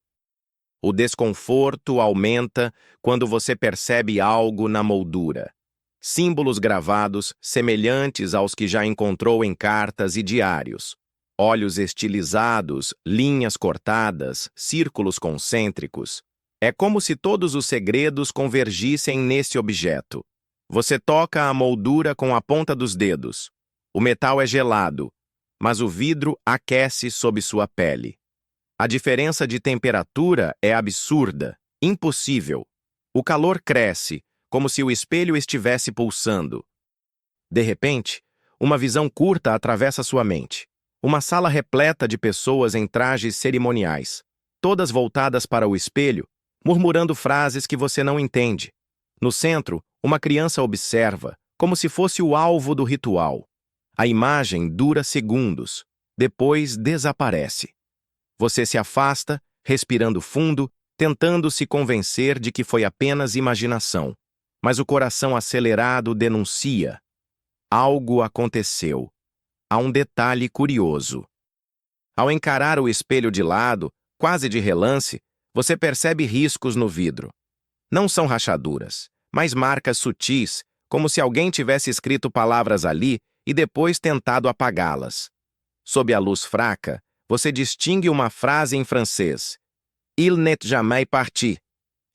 O desconforto aumenta quando você percebe algo na moldura. Símbolos gravados semelhantes aos que já encontrou em cartas e diários. Olhos estilizados, linhas cortadas, círculos concêntricos. É como se todos os segredos convergissem nesse objeto. Você toca a moldura com a ponta dos dedos. O metal é gelado, mas o vidro aquece sob sua pele. A diferença de temperatura é absurda, impossível. O calor cresce, como se o espelho estivesse pulsando. De repente, uma visão curta atravessa sua mente. Uma sala repleta de pessoas em trajes cerimoniais, todas voltadas para o espelho, murmurando frases que você não entende. No centro, uma criança observa, como se fosse o alvo do ritual. A imagem dura segundos, depois desaparece. Você se afasta, respirando fundo, tentando se convencer de que foi apenas imaginação. Mas o coração acelerado denuncia. Algo aconteceu. Há um detalhe curioso. Ao encarar o espelho de lado, quase de relance, você percebe riscos no vidro. Não são rachaduras, mas marcas sutis, como se alguém tivesse escrito palavras ali e depois tentado apagá-las. Sob a luz fraca, você distingue uma frase em francês. Il n'est jamais parti.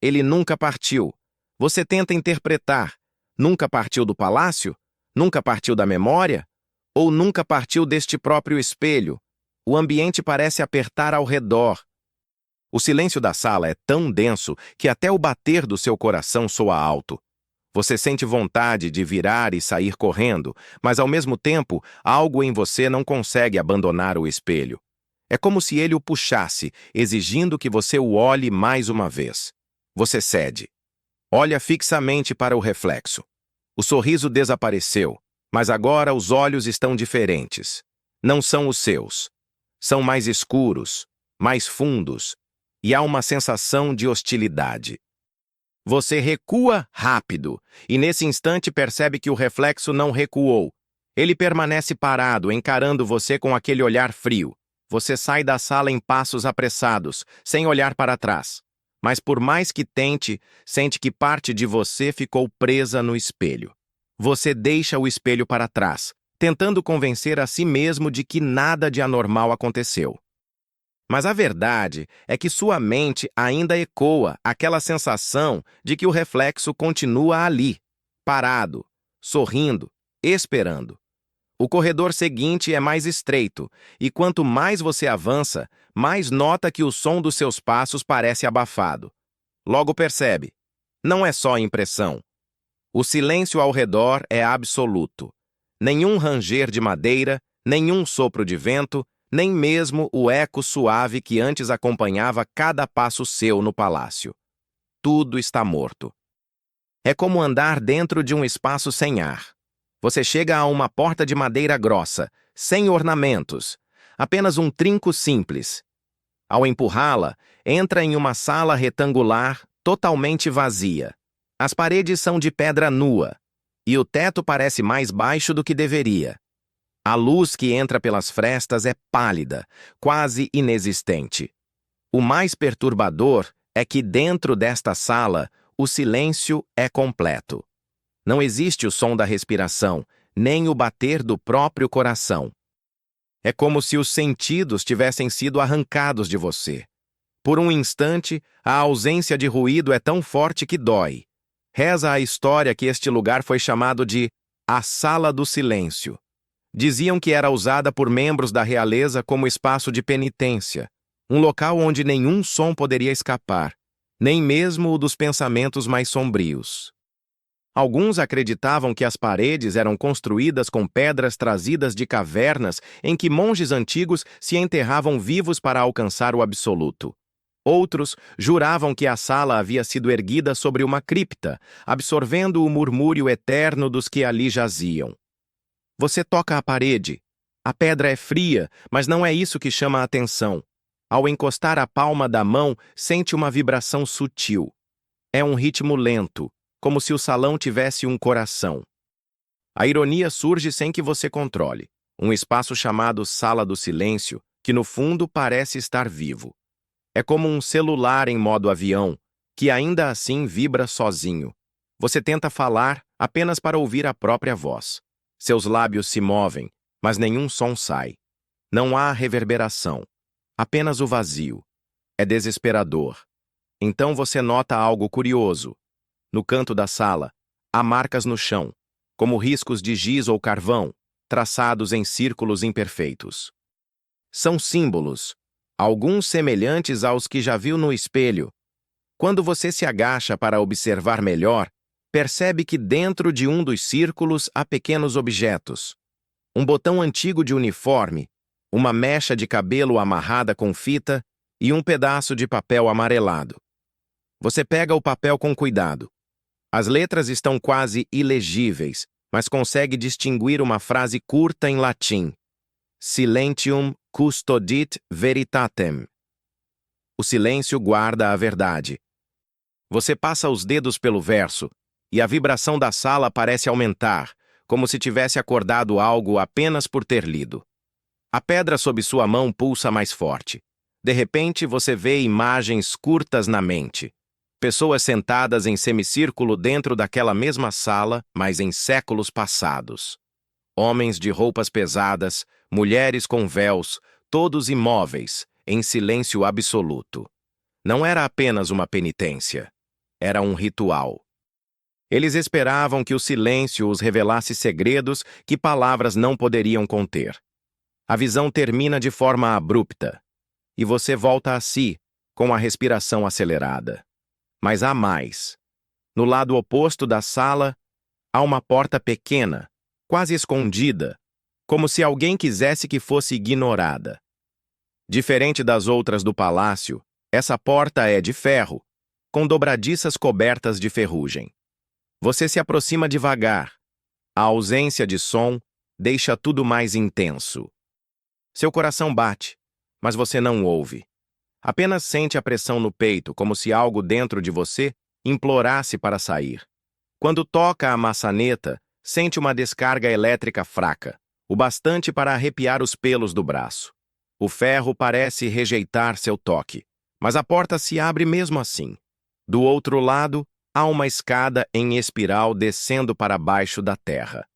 Ele nunca partiu. Você tenta interpretar. Nunca partiu do palácio? Nunca partiu da memória? Ou nunca partiu deste próprio espelho? O ambiente parece apertar ao redor. O silêncio da sala é tão denso que até o bater do seu coração soa alto. Você sente vontade de virar e sair correndo, mas ao mesmo tempo, algo em você não consegue abandonar o espelho. É como se ele o puxasse, exigindo que você o olhe mais uma vez. Você cede. Olha fixamente para o reflexo. O sorriso desapareceu, mas agora os olhos estão diferentes. Não são os seus. São mais escuros, mais fundos, e há uma sensação de hostilidade. Você recua rápido, e nesse instante percebe que o reflexo não recuou. Ele permanece parado, encarando você com aquele olhar frio. Você sai da sala em passos apressados, sem olhar para trás. Mas por mais que tente, sente que parte de você ficou presa no espelho. Você deixa o espelho para trás, tentando convencer a si mesmo de que nada de anormal aconteceu. Mas a verdade é que sua mente ainda ecoa aquela sensação de que o reflexo continua ali, parado, sorrindo, esperando. O corredor seguinte é mais estreito, e quanto mais você avança, mais nota que o som dos seus passos parece abafado. Logo percebe, não é só impressão. O silêncio ao redor é absoluto. Nenhum ranger de madeira, nenhum sopro de vento, nem mesmo o eco suave que antes acompanhava cada passo seu no palácio. Tudo está morto. É como andar dentro de um espaço sem ar. Você chega a uma porta de madeira grossa, sem ornamentos, apenas um trinco simples. Ao empurrá-la, entra em uma sala retangular totalmente vazia. As paredes são de pedra nua, e o teto parece mais baixo do que deveria. A luz que entra pelas frestas é pálida, quase inexistente. O mais perturbador é que dentro desta sala, o silêncio é completo. Não existe o som da respiração, nem o bater do próprio coração. É como se os sentidos tivessem sido arrancados de você. Por um instante, a ausência de ruído é tão forte que dói. Reza a história que este lugar foi chamado de a Sala do Silêncio. Diziam que era usada por membros da realeza como espaço de penitência, um local onde nenhum som poderia escapar, nem mesmo o dos pensamentos mais sombrios. Alguns acreditavam que as paredes eram construídas com pedras trazidas de cavernas em que monges antigos se enterravam vivos para alcançar o absoluto. Outros juravam que a sala havia sido erguida sobre uma cripta, absorvendo o murmúrio eterno dos que ali jaziam. Você toca a parede. A pedra é fria, mas não é isso que chama a atenção. Ao encostar a palma da mão, sente uma vibração sutil. É um ritmo lento, como se o salão tivesse um coração. A ironia surge sem que você controle. Um espaço chamado Sala do Silêncio, que no fundo parece estar vivo. É como um celular em modo avião, que ainda assim vibra sozinho. Você tenta falar apenas para ouvir a própria voz. Seus lábios se movem, mas nenhum som sai. Não há reverberação, apenas o vazio. É desesperador. Então você nota algo curioso. No canto da sala, há marcas no chão, como riscos de giz ou carvão, traçados em círculos imperfeitos. São símbolos, alguns semelhantes aos que já viu no espelho. Quando você se agacha para observar melhor, percebe que dentro de um dos círculos há pequenos objetos. Um botão antigo de uniforme, uma mecha de cabelo amarrada com fita e um pedaço de papel amarelado. Você pega o papel com cuidado. As letras estão quase ilegíveis, mas consegue distinguir uma frase curta em latim. Silentium custodit veritatem. O silêncio guarda a verdade. Você passa os dedos pelo verso, e a vibração da sala parece aumentar, como se tivesse acordado algo apenas por ter lido. A pedra sob sua mão pulsa mais forte. De repente, você vê imagens curtas na mente. Pessoas sentadas em semicírculo dentro daquela mesma sala, mas em séculos passados. Homens de roupas pesadas, mulheres com véus, todos imóveis, em silêncio absoluto. Não era apenas uma penitência. Era um ritual. Eles esperavam que o silêncio os revelasse segredos que palavras não poderiam conter. A visão termina de forma abrupta, e você volta a si, com a respiração acelerada. Mas há mais. No lado oposto da sala, há uma porta pequena, quase escondida, como se alguém quisesse que fosse ignorada. Diferente das outras do palácio, essa porta é de ferro, com dobradiças cobertas de ferrugem. Você se aproxima devagar. A ausência de som deixa tudo mais intenso. Seu coração bate, mas você não ouve. Apenas sente a pressão no peito, como se algo dentro de você implorasse para sair. Quando toca a maçaneta, sente uma descarga elétrica fraca, o bastante para arrepiar os pelos do braço. O ferro parece rejeitar seu toque, mas a porta se abre mesmo assim. Do outro lado, há uma escada em espiral descendo para baixo da terra.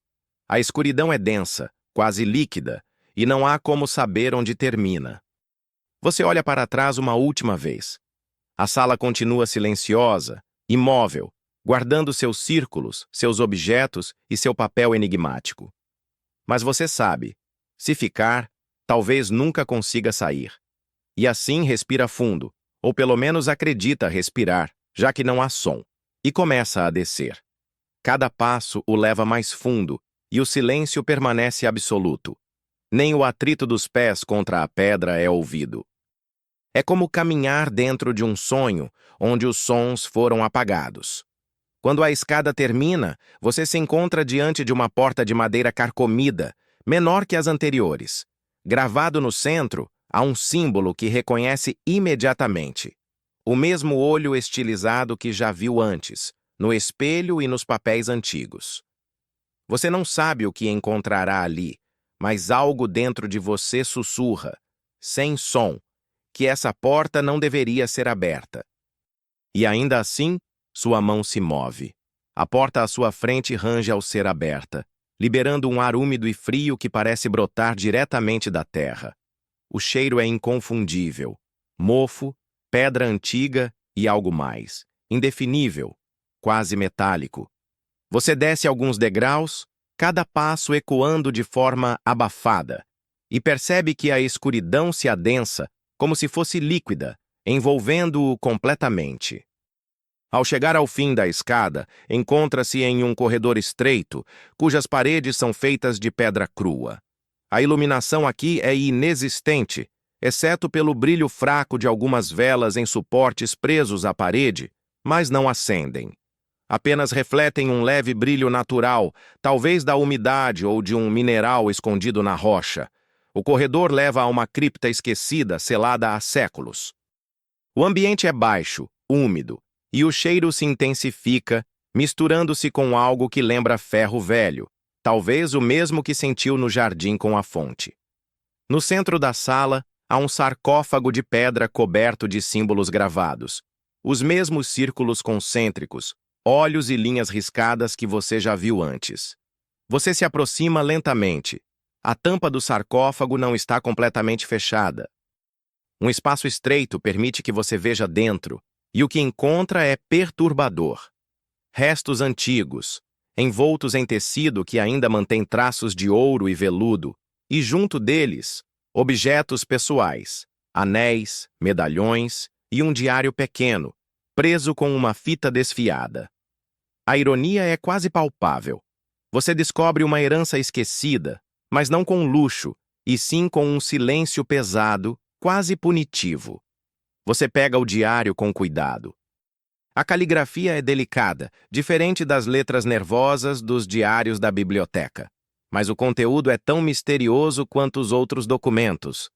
A escuridão é densa, quase líquida, e não há como saber onde termina. Você olha para trás uma última vez. A sala continua silenciosa, imóvel, guardando seus círculos, seus objetos e seu papel enigmático. Mas você sabe, se ficar, talvez nunca consiga sair. E assim respira fundo, ou pelo menos acredita respirar, já que não há som, e começa a descer. Cada passo o leva mais fundo, e o silêncio permanece absoluto. Nem o atrito dos pés contra a pedra é ouvido. É como caminhar dentro de um sonho, onde os sons foram apagados. Quando a escada termina, você se encontra diante de uma porta de madeira carcomida, menor que as anteriores. Gravado no centro, há um símbolo que reconhece imediatamente. O mesmo olho estilizado que já viu antes, no espelho e nos papéis antigos. Você não sabe o que encontrará ali, mas algo dentro de você sussurra, sem som, que essa porta não deveria ser aberta. E ainda assim, sua mão se move. A porta à sua frente range ao ser aberta, liberando um ar úmido e frio que parece brotar diretamente da terra. O cheiro é inconfundível. Mofo, pedra antiga e algo mais. Indefinível, quase metálico. Você desce alguns degraus, cada passo ecoando de forma abafada, e percebe que a escuridão se adensa como se fosse líquida, envolvendo-o completamente. Ao chegar ao fim da escada, encontra-se em um corredor estreito, cujas paredes são feitas de pedra crua. A iluminação aqui é inexistente, exceto pelo brilho fraco de algumas velas em suportes presos à parede, mas não acendem. Apenas refletem um leve brilho natural, talvez da umidade ou de um mineral escondido na rocha. O corredor leva a uma cripta esquecida, selada há séculos. O ambiente é baixo, úmido, e o cheiro se intensifica, misturando-se com algo que lembra ferro velho, talvez o mesmo que sentiu no jardim com a fonte. No centro da sala, há um sarcófago de pedra coberto de símbolos gravados, os mesmos círculos concêntricos, olhos e linhas riscadas que você já viu antes. Você se aproxima lentamente. A tampa do sarcófago não está completamente fechada. Um espaço estreito permite que você veja dentro, e o que encontra é perturbador. Restos antigos, envoltos em tecido que ainda mantém traços de ouro e veludo, e junto deles, objetos pessoais, anéis, medalhões e um diário pequeno, preso com uma fita desfiada. A ironia é quase palpável. Você descobre uma herança esquecida, mas não com luxo, e sim com um silêncio pesado, quase punitivo. Você pega o diário com cuidado. A caligrafia é delicada, diferente das letras nervosas dos diários da biblioteca. Mas o conteúdo é tão misterioso quanto os outros documentos.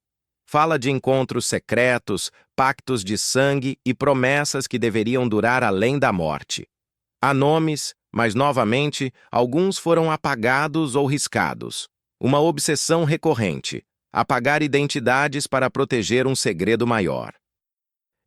Fala de encontros secretos, pactos de sangue e promessas que deveriam durar além da morte. Há nomes, mas, novamente, alguns foram apagados ou riscados. Uma obsessão recorrente: apagar identidades para proteger um segredo maior.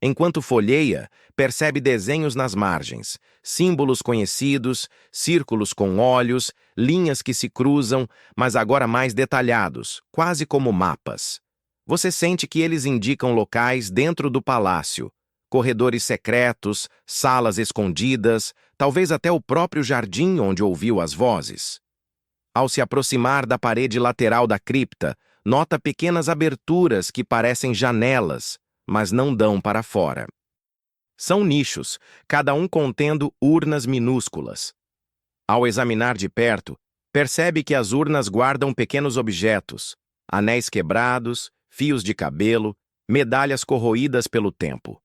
Enquanto folheia, percebe desenhos nas margens, símbolos conhecidos, círculos com olhos, linhas que se cruzam, mas agora mais detalhados, quase como mapas. Você sente que eles indicam locais dentro do palácio, corredores secretos, salas escondidas, talvez até o próprio jardim onde ouviu as vozes. Ao se aproximar da parede lateral da cripta, nota pequenas aberturas que parecem janelas, mas não dão para fora. São nichos, cada um contendo urnas minúsculas. Ao examinar de perto, percebe que as urnas guardam pequenos objetos, anéis quebrados, fios de cabelo, medalhas corroídas pelo tempo.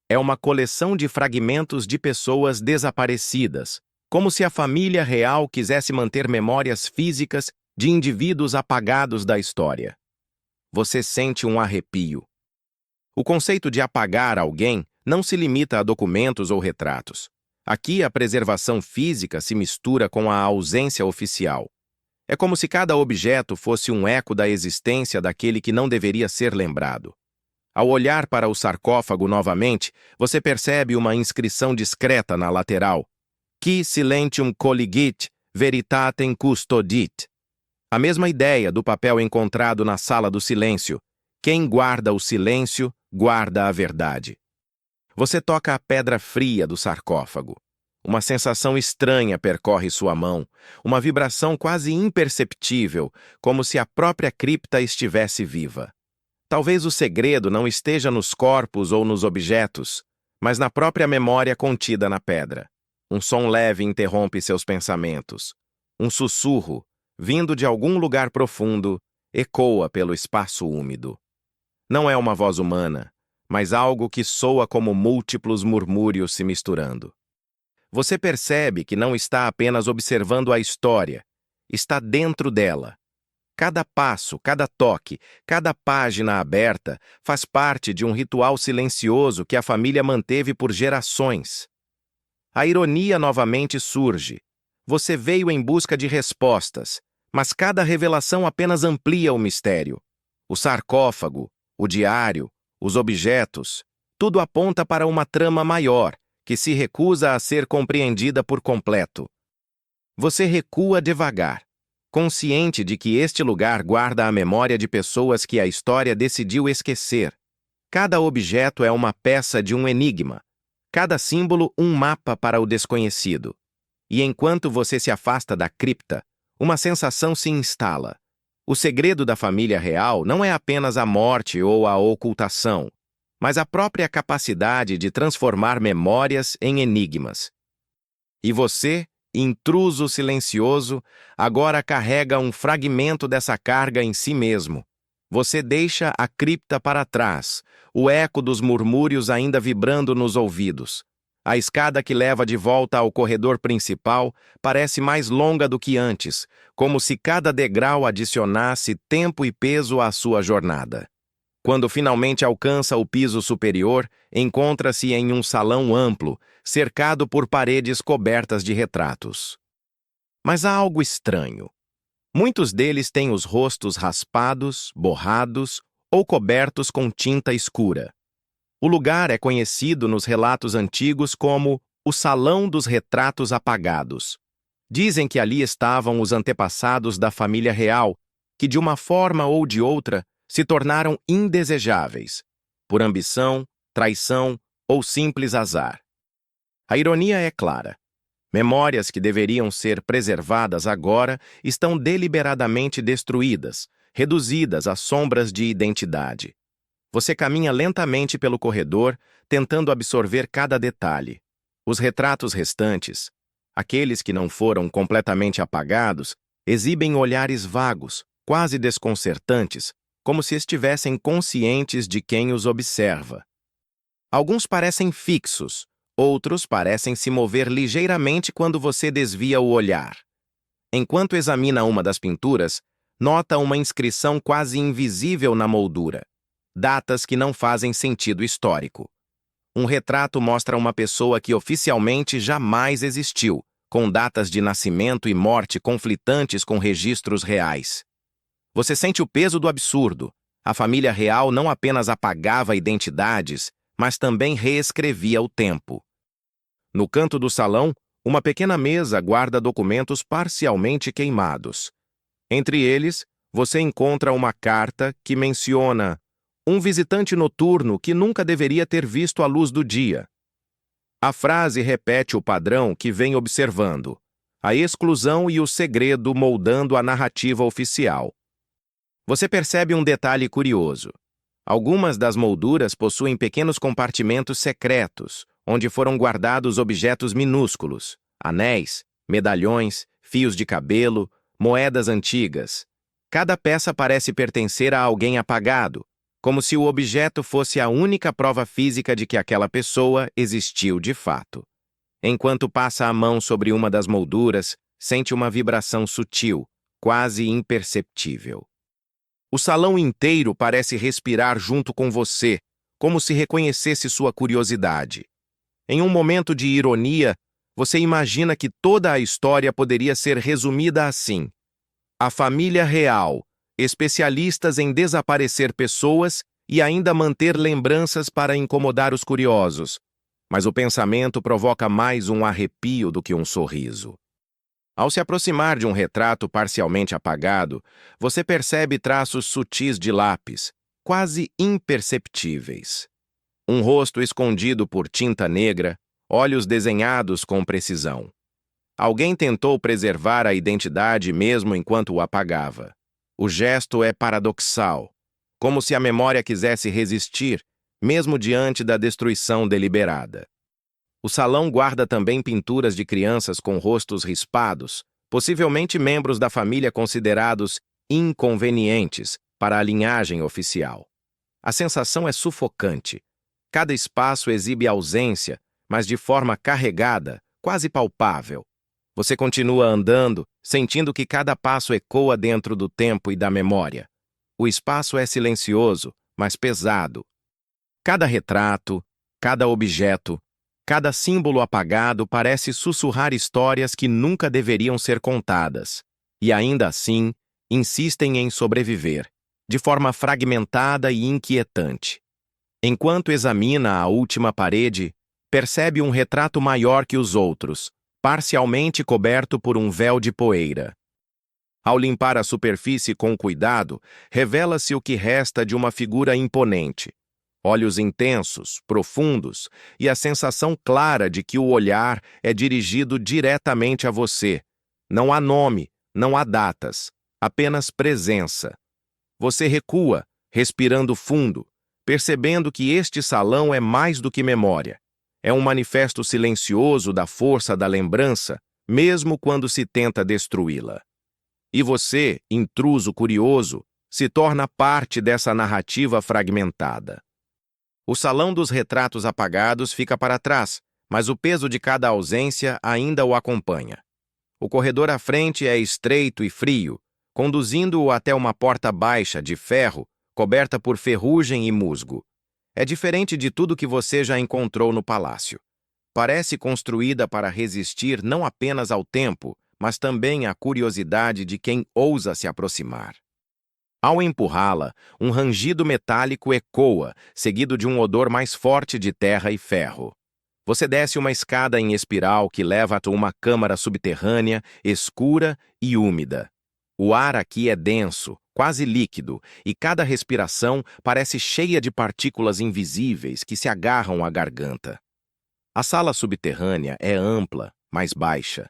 É uma coleção de fragmentos de pessoas desaparecidas, como se a família real quisesse manter memórias físicas de indivíduos apagados da história. Você sente um arrepio. O conceito de apagar alguém não se limita a documentos ou retratos. Aqui a preservação física se mistura com a ausência oficial. É como se cada objeto fosse um eco da existência daquele que não deveria ser lembrado. Ao olhar para o sarcófago novamente, você percebe uma inscrição discreta na lateral: Qui silentium colligit, veritatem custodit. A mesma ideia do papel encontrado na Sala do Silêncio. Quem guarda o silêncio, guarda a verdade. Você toca a pedra fria do sarcófago. Uma sensação estranha percorre sua mão, uma vibração quase imperceptível, como se a própria cripta estivesse viva. Talvez o segredo não esteja nos corpos ou nos objetos, mas na própria memória contida na pedra. Um som leve interrompe seus pensamentos. Um sussurro, vindo de algum lugar profundo, ecoa pelo espaço úmido. Não é uma voz humana, mas algo que soa como múltiplos murmúrios se misturando. Você percebe que não está apenas observando a história, está dentro dela. Cada passo, cada toque, cada página aberta faz parte de um ritual silencioso que a família manteve por gerações. A ironia novamente surge. Você veio em busca de respostas, mas cada revelação apenas amplia o mistério. O sarcófago, o diário, os objetos, tudo aponta para uma trama maior, que se recusa a ser compreendida por completo. Você recua devagar, consciente de que este lugar guarda a memória de pessoas que a história decidiu esquecer. Cada objeto é uma peça de um enigma, cada símbolo um mapa para o desconhecido. E enquanto você se afasta da cripta, uma sensação se instala. O segredo da família real não é apenas a morte ou a ocultação, mas a própria capacidade de transformar memórias em enigmas. E você, intruso silencioso, agora carrega um fragmento dessa carga em si mesmo. Você deixa a cripta para trás, o eco dos murmúrios ainda vibrando nos ouvidos. A escada que leva de volta ao corredor principal parece mais longa do que antes, como se cada degrau adicionasse tempo e peso à sua jornada. Quando finalmente alcança o piso superior, encontra-se em um salão amplo, cercado por paredes cobertas de retratos. Mas há algo estranho. Muitos deles têm os rostos raspados, borrados ou cobertos com tinta escura. O lugar é conhecido nos relatos antigos como o Salão dos Retratos Apagados. Dizem que ali estavam os antepassados da família real, que de uma forma ou de outra se tornaram indesejáveis, por ambição, traição ou simples azar. A ironia é clara. Memórias que deveriam ser preservadas agora estão deliberadamente destruídas, reduzidas a sombras de identidade. Você caminha lentamente pelo corredor, tentando absorver cada detalhe. Os retratos restantes, aqueles que não foram completamente apagados, exibem olhares vagos, quase desconcertantes, como se estivessem conscientes de quem os observa. Alguns parecem fixos, outros parecem se mover ligeiramente quando você desvia o olhar. Enquanto examina uma das pinturas, nota uma inscrição quase invisível na moldura. Datas que não fazem sentido histórico. Um retrato mostra uma pessoa que oficialmente jamais existiu, com datas de nascimento e morte conflitantes com registros reais. Você sente o peso do absurdo. A família real não apenas apagava identidades, mas também reescrevia o tempo. No canto do salão, uma pequena mesa guarda documentos parcialmente queimados. Entre eles, você encontra uma carta que menciona um visitante noturno que nunca deveria ter visto a luz do dia. A frase repete o padrão que vem observando: a exclusão e o segredo moldando a narrativa oficial. Você percebe um detalhe curioso. Algumas das molduras possuem pequenos compartimentos secretos, onde foram guardados objetos minúsculos, anéis, medalhões, fios de cabelo, moedas antigas. Cada peça parece pertencer a alguém apagado, como se o objeto fosse a única prova física de que aquela pessoa existiu de fato. Enquanto passa a mão sobre uma das molduras, sente uma vibração sutil, quase imperceptível. O salão inteiro parece respirar junto com você, como se reconhecesse sua curiosidade. Em um momento de ironia, você imagina que toda a história poderia ser resumida assim: a família real, especialistas em desaparecer pessoas e ainda manter lembranças para incomodar os curiosos. Mas o pensamento provoca mais um arrepio do que um sorriso. Ao se aproximar de um retrato parcialmente apagado, você percebe traços sutis de lápis, quase imperceptíveis. Um rosto escondido por tinta negra, olhos desenhados com precisão. Alguém tentou preservar a identidade mesmo enquanto o apagava. O gesto é paradoxal, como se a memória quisesse resistir, mesmo diante da destruição deliberada. O salão guarda também pinturas de crianças com rostos rispados, possivelmente membros da família considerados inconvenientes para a linhagem oficial. A sensação é sufocante. Cada espaço exibe ausência, mas de forma carregada, quase palpável. Você continua andando, sentindo que cada passo ecoa dentro do tempo e da memória. O espaço é silencioso, mas pesado. Cada retrato, cada objeto, cada símbolo apagado parece sussurrar histórias que nunca deveriam ser contadas, e ainda assim, insistem em sobreviver, de forma fragmentada e inquietante. Enquanto examina a última parede, percebe um retrato maior que os outros, parcialmente coberto por um véu de poeira. Ao limpar a superfície com cuidado, revela-se o que resta de uma figura imponente. Olhos intensos, profundos, e a sensação clara de que o olhar é dirigido diretamente a você. Não há nome, não há datas, apenas presença. Você recua, respirando fundo, percebendo que este salão é mais do que memória. É um manifesto silencioso da força da lembrança, mesmo quando se tenta destruí-la. E você, intruso curioso, se torna parte dessa narrativa fragmentada. O salão dos retratos apagados fica para trás, mas o peso de cada ausência ainda o acompanha. O corredor à frente é estreito e frio, conduzindo-o até uma porta baixa de ferro, coberta por ferrugem e musgo. É diferente de tudo que você já encontrou no palácio. Parece construída para resistir não apenas ao tempo, mas também à curiosidade de quem ousa se aproximar. Ao empurrá-la, um rangido metálico ecoa, seguido de um odor mais forte de terra e ferro. Você desce uma escada em espiral que leva a uma câmara subterrânea, escura e úmida. O ar aqui é denso, quase líquido, e cada respiração parece cheia de partículas invisíveis que se agarram à garganta. A sala subterrânea é ampla, mas baixa.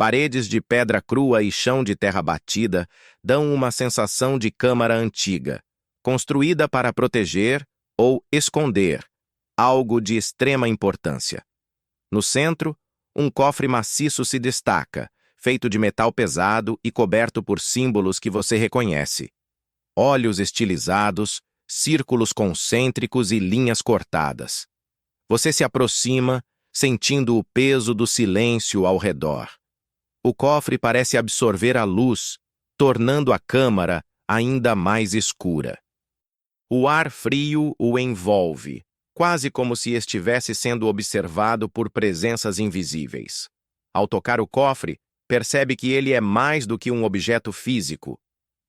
Paredes de pedra crua e chão de terra batida dão uma sensação de câmara antiga, construída para proteger ou esconder algo de extrema importância. No centro, um cofre maciço se destaca, feito de metal pesado e coberto por símbolos que você reconhece. Olhos estilizados, círculos concêntricos e linhas cortadas. Você se aproxima, sentindo o peso do silêncio ao redor. O cofre parece absorver a luz, tornando a câmara ainda mais escura. O ar frio o envolve, quase como se estivesse sendo observado por presenças invisíveis. Ao tocar o cofre, percebe que ele é mais do que um objeto físico.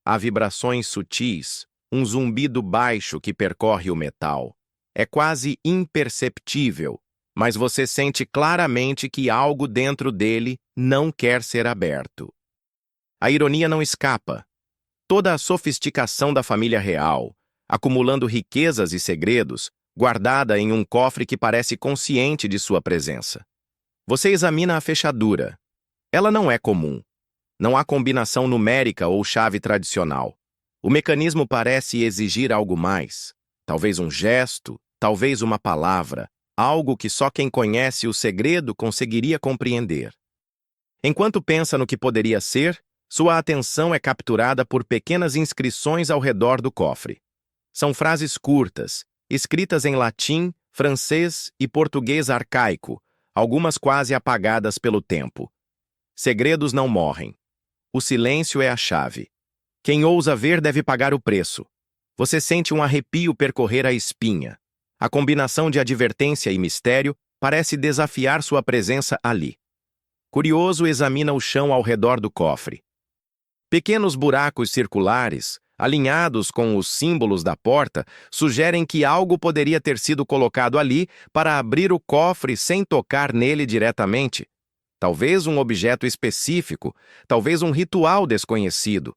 Há vibrações sutis, um zumbido baixo que percorre o metal. É quase imperceptível, mas você sente claramente que algo dentro dele não quer ser aberto. A ironia não escapa. Toda a sofisticação da família real, acumulando riquezas e segredos, guardada em um cofre que parece consciente de sua presença. Você examina a fechadura. Ela não é comum. Não há combinação numérica ou chave tradicional. O mecanismo parece exigir algo mais. Talvez um gesto, talvez uma palavra, algo que só quem conhece o segredo conseguiria compreender. Enquanto pensa no que poderia ser, sua atenção é capturada por pequenas inscrições ao redor do cofre. São frases curtas, escritas em latim, francês e português arcaico, algumas quase apagadas pelo tempo. Segredos não morrem. O silêncio é a chave. Quem ousa ver deve pagar o preço. Você sente um arrepio percorrer a espinha. A combinação de advertência e mistério parece desafiar sua presença ali. Curioso, examina o chão ao redor do cofre. Pequenos buracos circulares, alinhados com os símbolos da porta, sugerem que algo poderia ter sido colocado ali para abrir o cofre sem tocar nele diretamente. Talvez um objeto específico, talvez um ritual desconhecido.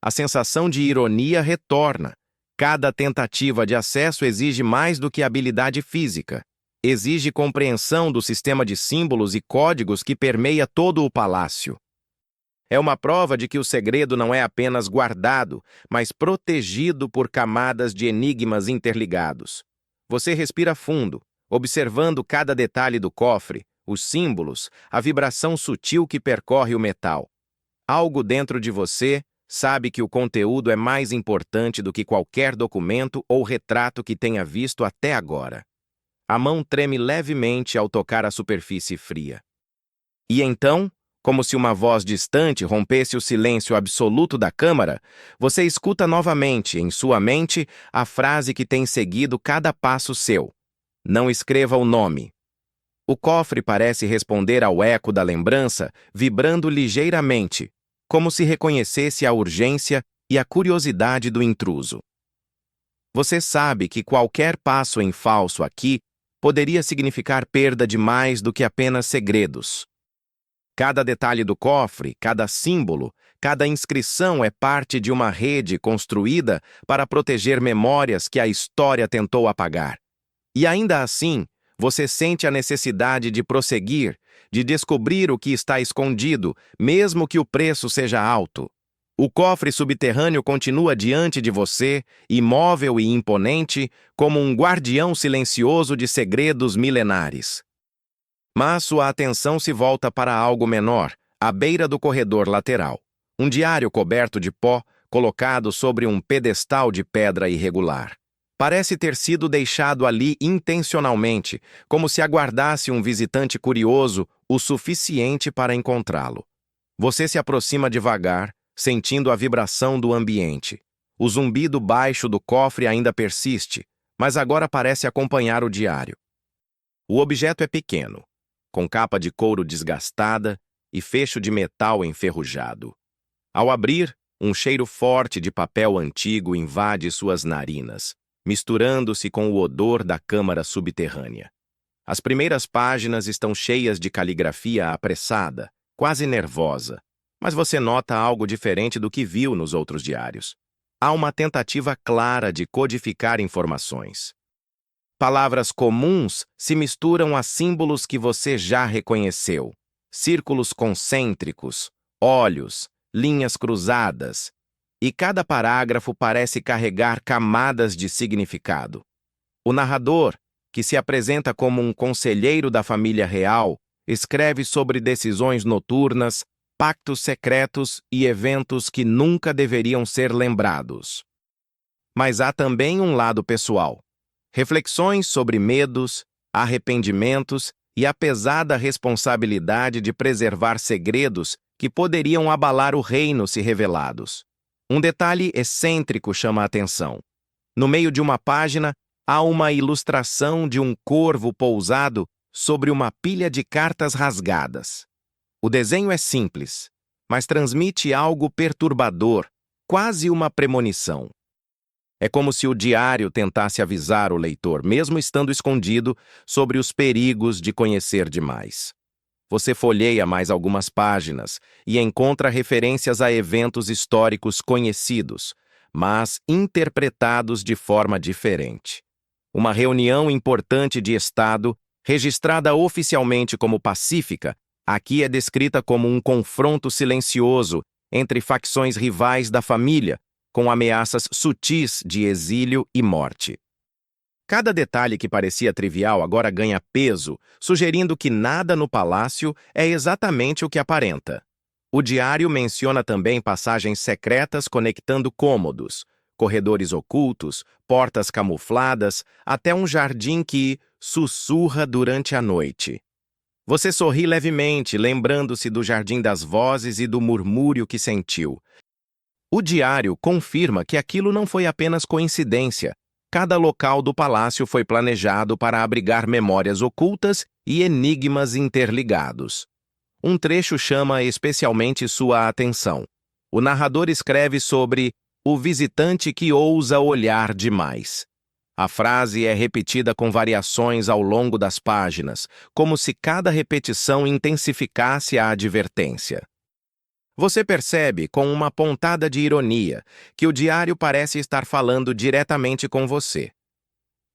A sensação de ironia retorna. Cada tentativa de acesso exige mais do que habilidade física. Exige compreensão do sistema de símbolos e códigos que permeia todo o palácio. É uma prova de que o segredo não é apenas guardado, mas protegido por camadas de enigmas interligados. Você respira fundo, observando cada detalhe do cofre, os símbolos, a vibração sutil que percorre o metal. Algo dentro de você sabe que o conteúdo é mais importante do que qualquer documento ou retrato que tenha visto até agora. A mão treme levemente ao tocar a superfície fria. E então, como se uma voz distante rompesse o silêncio absoluto da câmara, você escuta novamente, em sua mente, a frase que tem seguido cada passo seu. Não escreva o nome. O cofre parece responder ao eco da lembrança, vibrando ligeiramente, como se reconhecesse a urgência e a curiosidade do intruso. Você sabe que qualquer passo em falso aqui poderia significar perda de mais do que apenas segredos. Cada detalhe do cofre, cada símbolo, cada inscrição é parte de uma rede construída para proteger memórias que a história tentou apagar. E ainda assim, você sente a necessidade de prosseguir, de descobrir o que está escondido, mesmo que o preço seja alto. O cofre subterrâneo continua diante de você, imóvel e imponente, como um guardião silencioso de segredos milenares. Mas sua atenção se volta para algo menor, à beira do corredor lateral. Um diário coberto de pó, colocado sobre um pedestal de pedra irregular. Parece ter sido deixado ali intencionalmente, como se aguardasse um visitante curioso o suficiente para encontrá-lo. Você se aproxima devagar, sentindo a vibração do ambiente. O zumbido baixo do cofre ainda persiste, mas agora parece acompanhar o diário. O objeto é pequeno, com capa de couro desgastada e fecho de metal enferrujado. Ao abrir, um cheiro forte de papel antigo invade suas narinas, misturando-se com o odor da câmara subterrânea. As primeiras páginas estão cheias de caligrafia apressada, quase nervosa, mas você nota algo diferente do que viu nos outros diários. Há uma tentativa clara de codificar informações. Palavras comuns se misturam a símbolos que você já reconheceu. Círculos concêntricos, olhos, linhas cruzadas. E cada parágrafo parece carregar camadas de significado. O narrador, que se apresenta como um conselheiro da família real, escreve sobre decisões noturnas, pactos secretos e eventos que nunca deveriam ser lembrados. Mas há também um lado pessoal. Reflexões sobre medos, arrependimentos e a pesada responsabilidade de preservar segredos que poderiam abalar o reino se revelados. Um detalhe excêntrico chama a atenção. No meio de uma página, há uma ilustração de um corvo pousado sobre uma pilha de cartas rasgadas. O desenho é simples, mas transmite algo perturbador, quase uma premonição. É como se o diário tentasse avisar o leitor, mesmo estando escondido, sobre os perigos de conhecer demais. Você folheia mais algumas páginas e encontra referências a eventos históricos conhecidos, mas interpretados de forma diferente. Uma reunião importante de Estado, registrada oficialmente como pacífica, aqui é descrita como um confronto silencioso entre facções rivais da família, com ameaças sutis de exílio e morte. Cada detalhe que parecia trivial agora ganha peso, sugerindo que nada no palácio é exatamente o que aparenta. O diário menciona também passagens secretas conectando cômodos, corredores ocultos, portas camufladas, até um jardim que sussurra durante a noite. Você sorri levemente, lembrando-se do Jardim das Vozes e do murmúrio que sentiu. O diário confirma que aquilo não foi apenas coincidência. Cada local do palácio foi planejado para abrigar memórias ocultas e enigmas interligados. Um trecho chama especialmente sua atenção. O narrador escreve sobre o visitante que ousa olhar demais. A frase é repetida com variações ao longo das páginas, como se cada repetição intensificasse a advertência. Você percebe, com uma pontada de ironia, que o diário parece estar falando diretamente com você.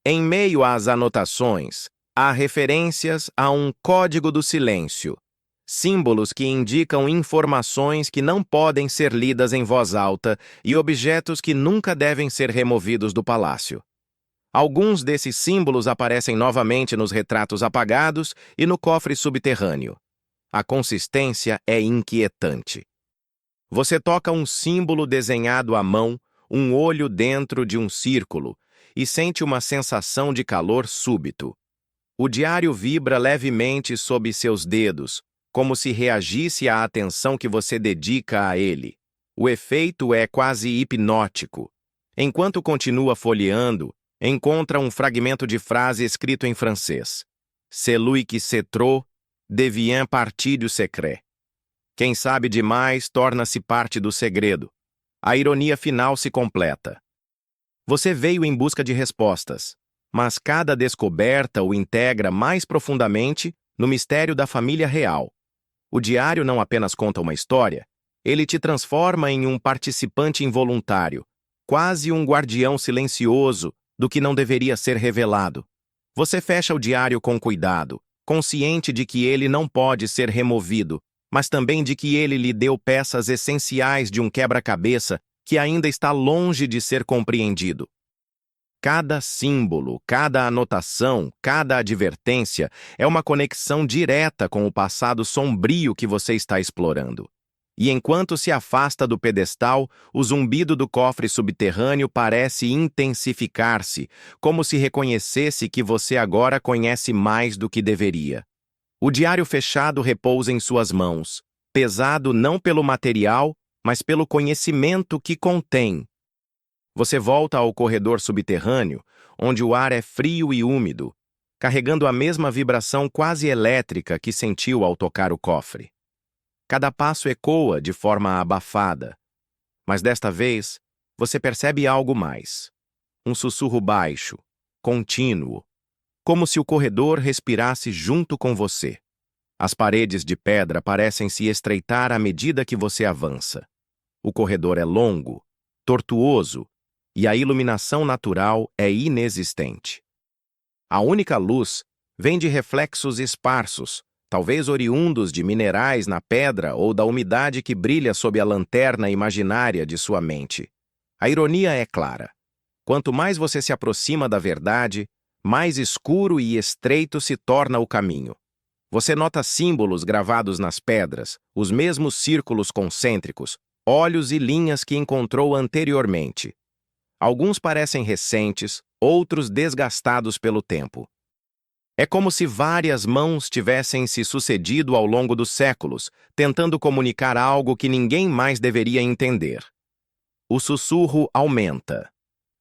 Em meio às anotações, há referências a um código do silêncio, símbolos que indicam informações que não podem ser lidas em voz alta e objetos que nunca devem ser removidos do palácio. Alguns desses símbolos aparecem novamente nos retratos apagados e no cofre subterrâneo. A consistência é inquietante. Você toca um símbolo desenhado à mão, um olho dentro de um círculo, e sente uma sensação de calor súbito. O diário vibra levemente sob seus dedos, como se reagisse à atenção que você dedica a ele. O efeito é quase hipnótico. Enquanto continua folheando, encontra um fragmento de frase escrito em francês. Celui qui sait trop devient partie du secret. Quem sabe demais torna-se parte do segredo. A ironia final se completa. Você veio em busca de respostas, mas cada descoberta o integra mais profundamente no mistério da família real. O diário não apenas conta uma história, ele te transforma em um participante involuntário, quase um guardião silencioso do que não deveria ser revelado. Você fecha o diário com cuidado, consciente de que ele não pode ser removido, mas também de que ele lhe deu peças essenciais de um quebra-cabeça que ainda está longe de ser compreendido. Cada símbolo, cada anotação, cada advertência é uma conexão direta com o passado sombrio que você está explorando. E enquanto se afasta do pedestal, o zumbido do cofre subterrâneo parece intensificar-se, como se reconhecesse que você agora conhece mais do que deveria. O diário fechado repousa em suas mãos, pesado não pelo material, mas pelo conhecimento que contém. Você volta ao corredor subterrâneo, onde o ar é frio e úmido, carregando a mesma vibração quase elétrica que sentiu ao tocar o cofre. Cada passo ecoa de forma abafada, mas desta vez você percebe algo mais. Um sussurro baixo, contínuo, como se o corredor respirasse junto com você. As paredes de pedra parecem se estreitar à medida que você avança. O corredor é longo, tortuoso, e a iluminação natural é inexistente. A única luz vem de reflexos esparsos, talvez oriundos de minerais na pedra ou da umidade que brilha sob a lanterna imaginária de sua mente. A ironia é clara. Quanto mais você se aproxima da verdade, mais escuro e estreito se torna o caminho. Você nota símbolos gravados nas pedras, os mesmos círculos concêntricos, olhos e linhas que encontrou anteriormente. Alguns parecem recentes, outros desgastados pelo tempo. É como se várias mãos tivessem se sucedido ao longo dos séculos, tentando comunicar algo que ninguém mais deveria entender. O sussurro aumenta.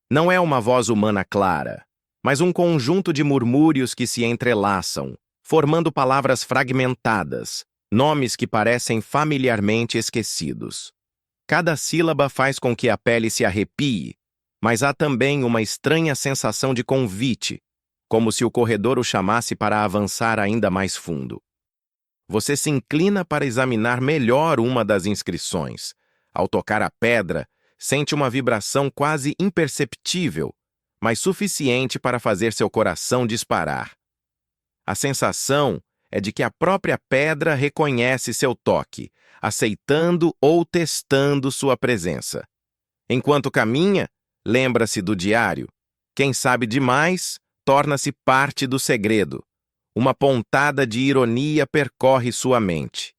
Não é uma voz humana clara, mas um conjunto de murmúrios que se entrelaçam, formando palavras fragmentadas, nomes que parecem familiarmente esquecidos. Cada sílaba faz com que a pele se arrepie, Mas há também uma estranha sensação de convite, como se o corredor o chamasse para avançar ainda mais fundo. Você se inclina para examinar melhor uma das inscrições. Ao tocar a pedra, sente uma vibração quase imperceptível, mas suficiente para fazer seu coração disparar. A sensação é de que a própria pedra reconhece seu toque, aceitando ou testando sua presença. Enquanto caminha, lembra-se do diário. Quem sabe demais torna-se parte do segredo. Uma pontada de ironia percorre sua mente.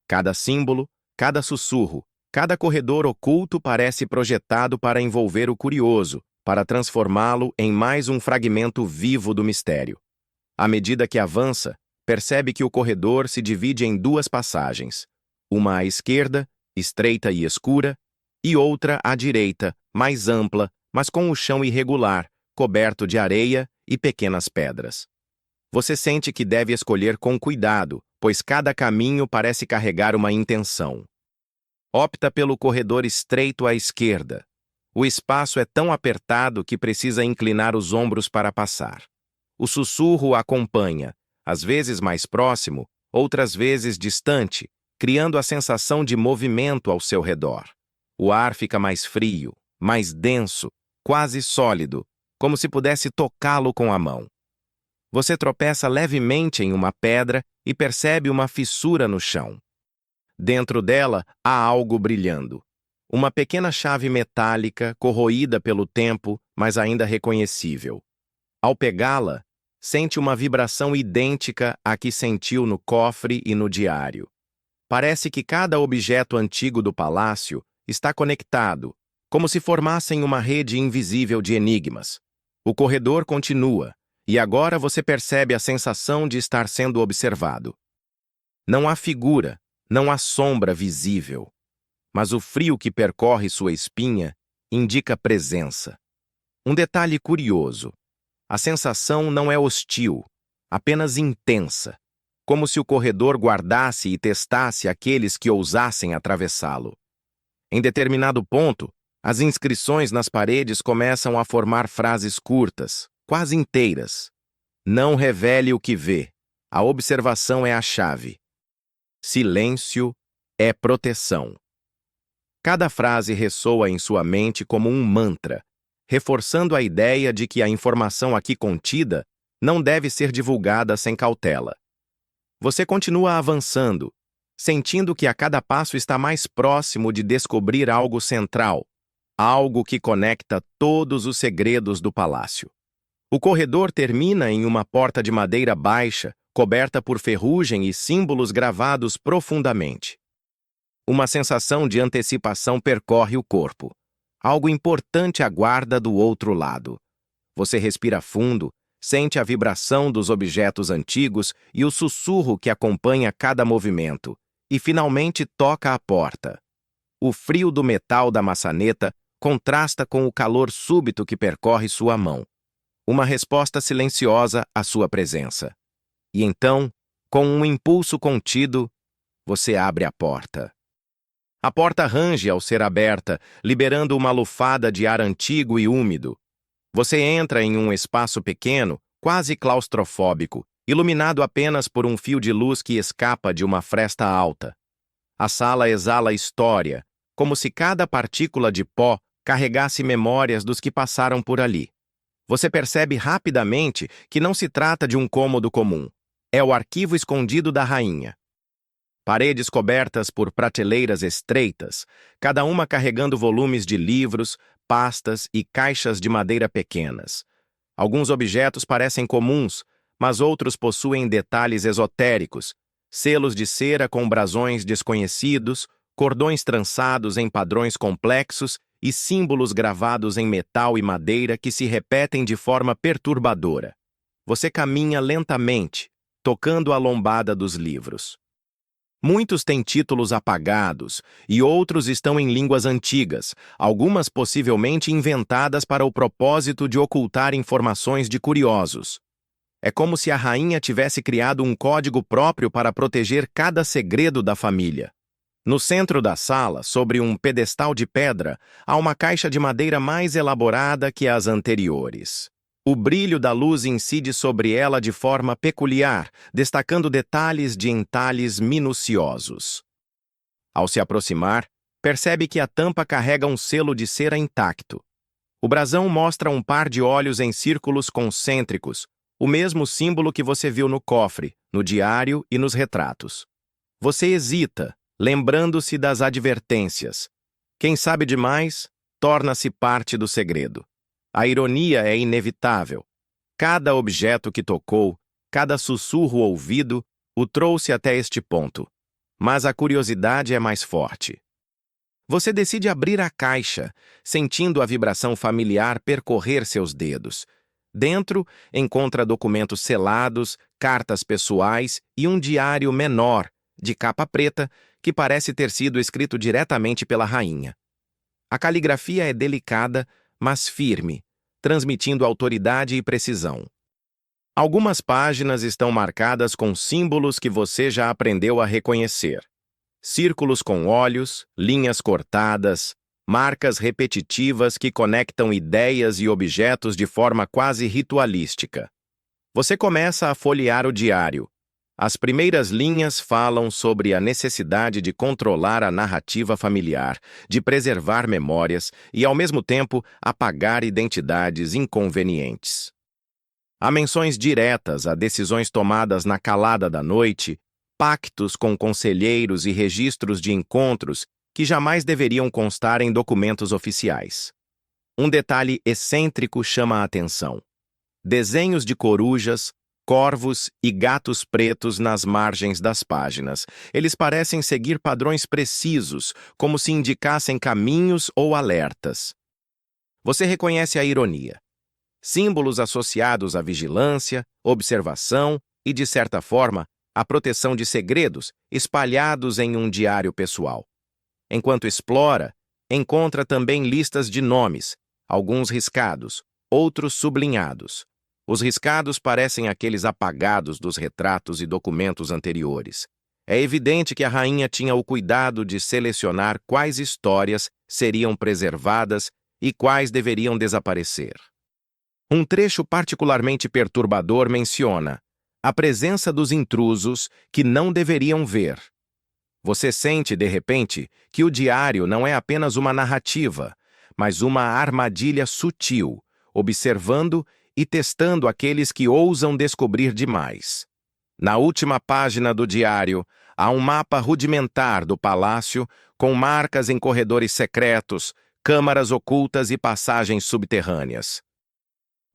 Cada símbolo, cada sussurro, cada corredor oculto parece projetado para envolver o curioso, para transformá-lo em mais um fragmento vivo do mistério. À medida que avança, percebe que o corredor se divide em duas passagens. Uma à esquerda, estreita e escura, e outra à direita, mais ampla, mas com o chão irregular, coberto de areia e pequenas pedras. Você sente que deve escolher com cuidado, pois cada caminho parece carregar uma intenção. Opta pelo corredor estreito à esquerda. O espaço é tão apertado que precisa inclinar os ombros para passar. O sussurro acompanha, às vezes mais próximo, outras vezes distante, criando a sensação de movimento ao seu redor. O ar fica mais frio, mais denso, quase sólido, como se pudesse tocá-lo com a mão. Você tropeça levemente em uma pedra e percebe uma fissura no chão. Dentro dela há algo brilhando. Uma pequena chave metálica, corroída pelo tempo, mas ainda reconhecível. Ao pegá-la, sente uma vibração idêntica à que sentiu no cofre e no diário. Parece que cada objeto antigo do palácio está conectado, como se formassem uma rede invisível de enigmas. O corredor continua, e agora você percebe a sensação de estar sendo observado. Não há figura, não há sombra visível, mas o frio que percorre sua espinha indica presença. Um detalhe curioso: a sensação não é hostil, apenas intensa, como se o corredor guardasse e testasse aqueles que ousassem atravessá-lo. Em determinado ponto, as inscrições nas paredes começam a formar frases curtas, quase inteiras. Não revele o que vê. A observação é a chave. Silêncio é proteção. Cada frase ressoa em sua mente como um mantra, reforçando a ideia de que a informação aqui contida não deve ser divulgada sem cautela. Você continua avançando, sentindo que a cada passo está mais próximo de descobrir algo central, algo que conecta todos os segredos do palácio. O corredor termina em uma porta de madeira baixa, coberta por ferrugem e símbolos gravados profundamente. Uma sensação de antecipação percorre o corpo. Algo importante aguarda do outro lado. Você respira fundo, sente a vibração dos objetos antigos e o sussurro que acompanha cada movimento, e finalmente toca a porta. O frio do metal da maçaneta contrasta com o calor súbito que percorre sua mão. Uma resposta silenciosa à sua presença. E então, com um impulso contido, você abre a porta. A porta range ao ser aberta, liberando uma lufada de ar antigo e úmido. Você entra em um espaço pequeno, quase claustrofóbico, iluminado apenas por um fio de luz que escapa de uma fresta alta. A sala exala história, como se cada partícula de pó carregasse memórias dos que passaram por ali. Você percebe rapidamente que não se trata de um cômodo comum. É o arquivo escondido da rainha. Paredes cobertas por prateleiras estreitas, cada uma carregando volumes de livros, pastas e caixas de madeira pequenas. Alguns objetos parecem comuns, mas outros possuem detalhes esotéricos, selos de cera com brasões desconhecidos, cordões trançados em padrões complexos e símbolos gravados em metal e madeira que se repetem de forma perturbadora. Você caminha lentamente, tocando a lombada dos livros. Muitos têm títulos apagados e outros estão em línguas antigas, algumas possivelmente inventadas para o propósito de ocultar informações de curiosos. É como se a rainha tivesse criado um código próprio para proteger cada segredo da família. No centro da sala, sobre um pedestal de pedra, há uma caixa de madeira mais elaborada que as anteriores. O brilho da luz incide sobre ela de forma peculiar, destacando detalhes de entalhes minuciosos. Ao se aproximar, percebe que a tampa carrega um selo de cera intacto. O brasão mostra um par de olhos em círculos concêntricos, o mesmo símbolo que você viu no cofre, no diário e nos retratos. Você hesita, lembrando-se das advertências. Quem sabe demais, torna-se parte do segredo. A ironia é inevitável. Cada objeto que tocou, cada sussurro ouvido, o trouxe até este ponto. Mas a curiosidade é mais forte. Você decide abrir a caixa, sentindo a vibração familiar percorrer seus dedos. Dentro, encontra documentos selados, cartas pessoais e um diário menor, de capa preta, que parece ter sido escrito diretamente pela rainha. A caligrafia é delicada, mas firme, transmitindo autoridade e precisão. Algumas páginas estão marcadas com símbolos que você já aprendeu a reconhecer. Círculos com olhos, linhas cortadas, marcas repetitivas que conectam ideias e objetos de forma quase ritualística. Você começa a folhear o diário. As primeiras linhas falam sobre a necessidade de controlar a narrativa familiar, de preservar memórias e, ao mesmo tempo, apagar identidades inconvenientes. Há menções diretas a decisões tomadas na calada da noite, pactos com conselheiros e registros de encontros que jamais deveriam constar em documentos oficiais. Um detalhe excêntrico chama a atenção: desenhos de corujas, corvos e gatos pretos nas margens das páginas. Eles parecem seguir padrões precisos, como se indicassem caminhos ou alertas. Você reconhece a ironia. Símbolos associados à vigilância, observação e, de certa forma, à proteção de segredos espalhados em um diário pessoal. Enquanto explora, encontra também listas de nomes, alguns riscados, outros sublinhados. Os riscados parecem aqueles apagados dos retratos e documentos anteriores. É evidente que a rainha tinha o cuidado de selecionar quais histórias seriam preservadas e quais deveriam desaparecer. Um trecho particularmente perturbador menciona a presença dos intrusos que não deveriam ver. Você sente, de repente, que o diário não é apenas uma narrativa, mas uma armadilha sutil, observando e testando aqueles que ousam descobrir demais. Na última página do diário, há um mapa rudimentar do palácio, com marcas em corredores secretos, câmaras ocultas e passagens subterrâneas.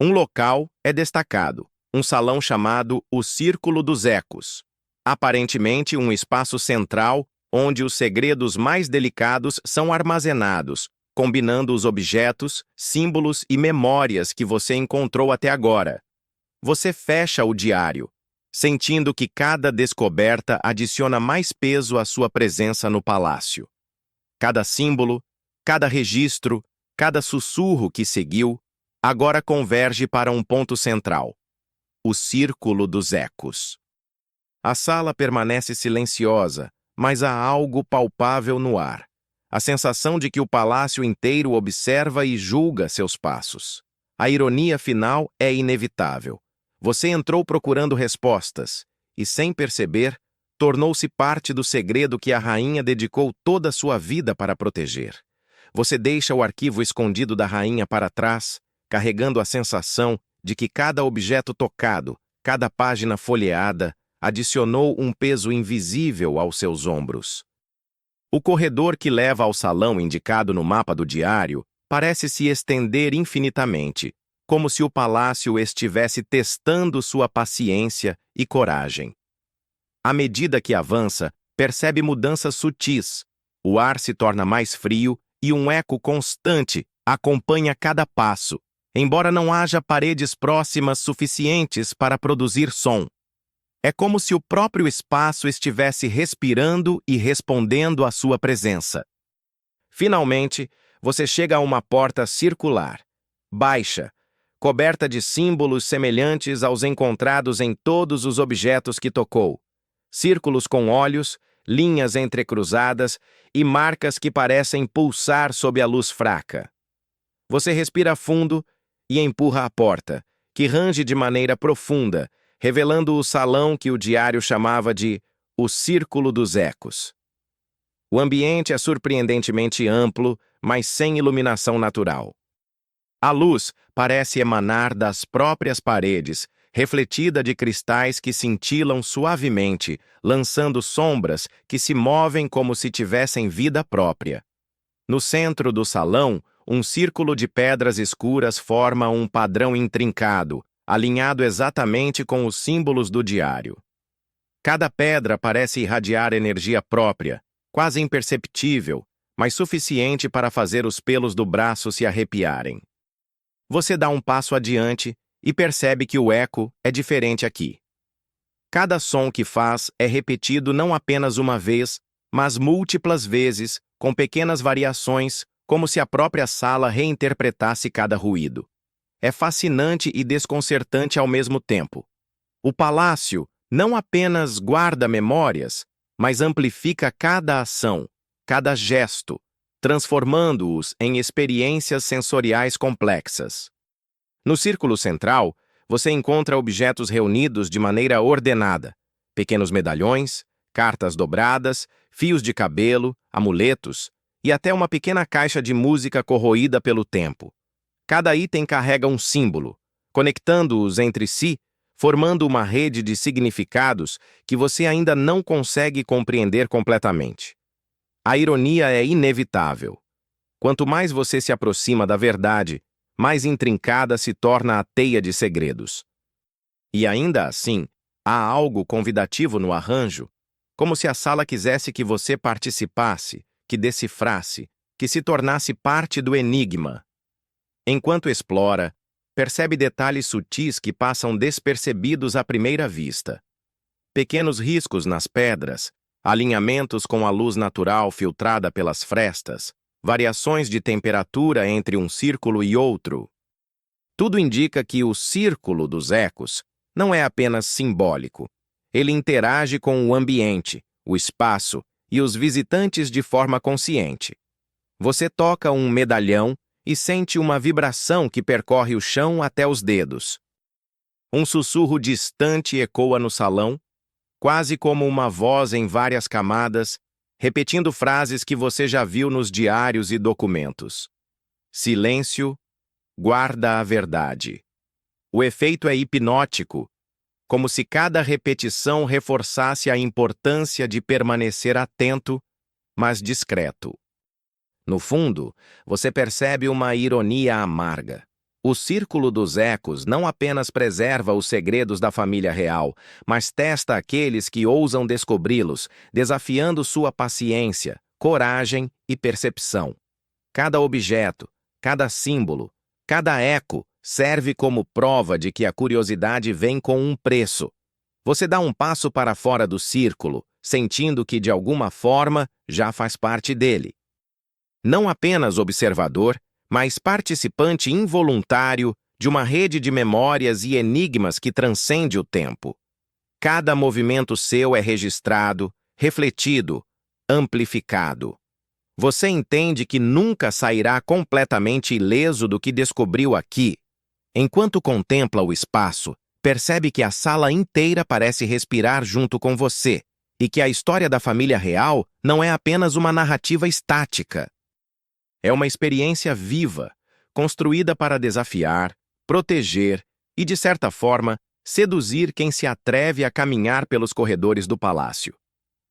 Um local é destacado, um salão chamado o Círculo dos Ecos. Aparentemente um espaço central onde os segredos mais delicados são armazenados, combinando os objetos, símbolos e memórias que você encontrou até agora. Você fecha o diário, sentindo que cada descoberta adiciona mais peso à sua presença no palácio. Cada símbolo, cada registro, cada sussurro que seguiu, agora converge para um ponto central: o Círculo dos Ecos. A sala permanece silenciosa, mas há algo palpável no ar. A sensação de que o palácio inteiro observa e julga seus passos. A ironia final é inevitável. Você entrou procurando respostas e, sem perceber, tornou-se parte do segredo que a rainha dedicou toda a sua vida para proteger. Você deixa o arquivo escondido da rainha para trás, carregando a sensação de que cada objeto tocado, cada página folheada, adicionou um peso invisível aos seus ombros. O corredor que leva ao salão indicado no mapa do diário parece se estender infinitamente, como se o palácio estivesse testando sua paciência e coragem. À medida que avança, percebe mudanças sutis. O ar se torna mais frio e um eco constante acompanha cada passo, embora não haja paredes próximas suficientes para produzir som. É como se o próprio espaço estivesse respirando e respondendo à sua presença. Finalmente, você chega a uma porta circular, baixa, coberta de símbolos semelhantes aos encontrados em todos os objetos que tocou. Círculos com olhos, linhas entrecruzadas e marcas que parecem pulsar sob a luz fraca. Você respira fundo e empurra a porta, que range de maneira profunda, revelando o salão que o diário chamava de o Círculo dos Ecos. O ambiente é surpreendentemente amplo, mas sem iluminação natural. A luz parece emanar das próprias paredes, refletida de cristais que cintilam suavemente, lançando sombras que se movem como se tivessem vida própria. No centro do salão, um círculo de pedras escuras forma um padrão intrincado, alinhado exatamente com os símbolos do diário. Cada pedra parece irradiar energia própria, quase imperceptível, mas suficiente para fazer os pelos do braço se arrepiarem. Você dá um passo adiante e percebe que o eco é diferente aqui. Cada som que faz é repetido não apenas uma vez, mas múltiplas vezes, com pequenas variações, como se a própria sala reinterpretasse cada ruído. É fascinante e desconcertante ao mesmo tempo. O palácio não apenas guarda memórias, mas amplifica cada ação, cada gesto, transformando-os em experiências sensoriais complexas. No círculo central, você encontra objetos reunidos de maneira ordenada: pequenos medalhões, cartas dobradas, fios de cabelo, amuletos e até uma pequena caixa de música corroída pelo tempo. Cada item carrega um símbolo, conectando-os entre si, formando uma rede de significados que você ainda não consegue compreender completamente. A ironia é inevitável. Quanto mais você se aproxima da verdade, mais intrincada se torna a teia de segredos. E ainda assim, há algo convidativo no arranjo, como se a sala quisesse que você participasse, que decifrasse, que se tornasse parte do enigma. Enquanto explora, percebe detalhes sutis que passam despercebidos à primeira vista. Pequenos riscos nas pedras, alinhamentos com a luz natural filtrada pelas frestas, variações de temperatura entre um círculo e outro. Tudo indica que o Círculo dos Ecos não é apenas simbólico. Ele interage com o ambiente, o espaço e os visitantes de forma consciente. Você toca um medalhão e sente uma vibração que percorre o chão até os dedos. Um sussurro distante ecoa no salão, quase como uma voz em várias camadas, repetindo frases que você já viu nos diários e documentos. Silêncio, guarda a verdade. O efeito é hipnótico, como se cada repetição reforçasse a importância de permanecer atento, mas discreto. No fundo, você percebe uma ironia amarga. O Círculo dos Ecos não apenas preserva os segredos da família real, mas testa aqueles que ousam descobri-los, desafiando sua paciência, coragem e percepção. Cada objeto, cada símbolo, cada eco serve como prova de que a curiosidade vem com um preço. Você dá um passo para fora do círculo, sentindo que, de alguma forma, já faz parte dele. Não apenas observador, mas participante involuntário de uma rede de memórias e enigmas que transcende o tempo. Cada movimento seu é registrado, refletido, amplificado. Você entende que nunca sairá completamente ileso do que descobriu aqui. Enquanto contempla o espaço, percebe que a sala inteira parece respirar junto com você e que a história da família real não é apenas uma narrativa estática. É uma experiência viva, construída para desafiar, proteger e, de certa forma, seduzir quem se atreve a caminhar pelos corredores do palácio.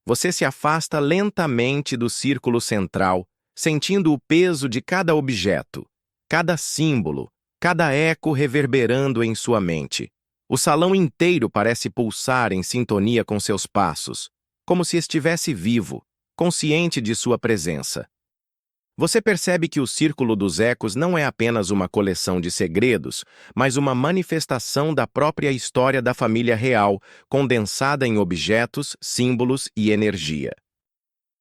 Você se afasta lentamente do círculo central, sentindo o peso de cada objeto, cada símbolo, cada eco reverberando em sua mente. O salão inteiro parece pulsar em sintonia com seus passos, como se estivesse vivo, consciente de sua presença. Você percebe que o Círculo dos Ecos não é apenas uma coleção de segredos, mas uma manifestação da própria história da família real, condensada em objetos, símbolos e energia.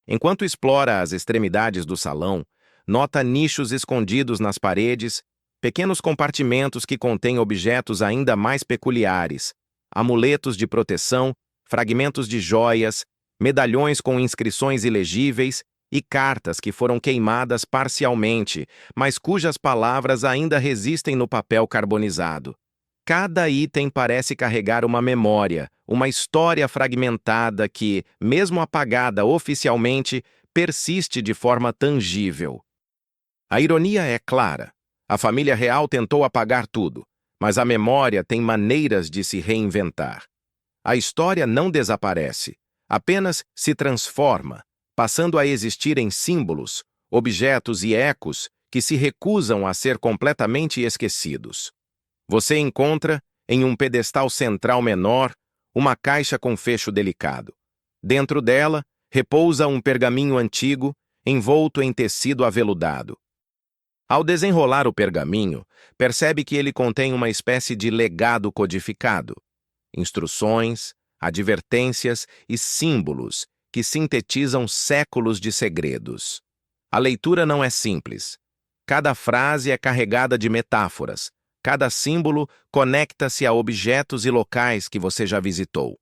Enquanto explora as extremidades do salão, nota nichos escondidos nas paredes, pequenos compartimentos que contêm objetos ainda mais peculiares, amuletos de proteção, fragmentos de joias, medalhões com inscrições ilegíveis e cartas que foram queimadas parcialmente, mas cujas palavras ainda resistem no papel carbonizado. Cada item parece carregar uma memória, uma história fragmentada que, mesmo apagada oficialmente, persiste de forma tangível. A ironia é clara. A família real tentou apagar tudo, mas a memória tem maneiras de se reinventar. A história não desaparece, apenas se transforma, passando a existir em símbolos, objetos e ecos que se recusam a ser completamente esquecidos. Você encontra, em um pedestal central menor, uma caixa com fecho delicado. Dentro dela, repousa um pergaminho antigo, envolto em tecido aveludado. Ao desenrolar o pergaminho, percebe que ele contém uma espécie de legado codificado. Instruções, advertências e símbolos que sintetizam séculos de segredos. A leitura não é simples. Cada frase é carregada de metáforas. Cada símbolo conecta-se a objetos e locais que você já visitou.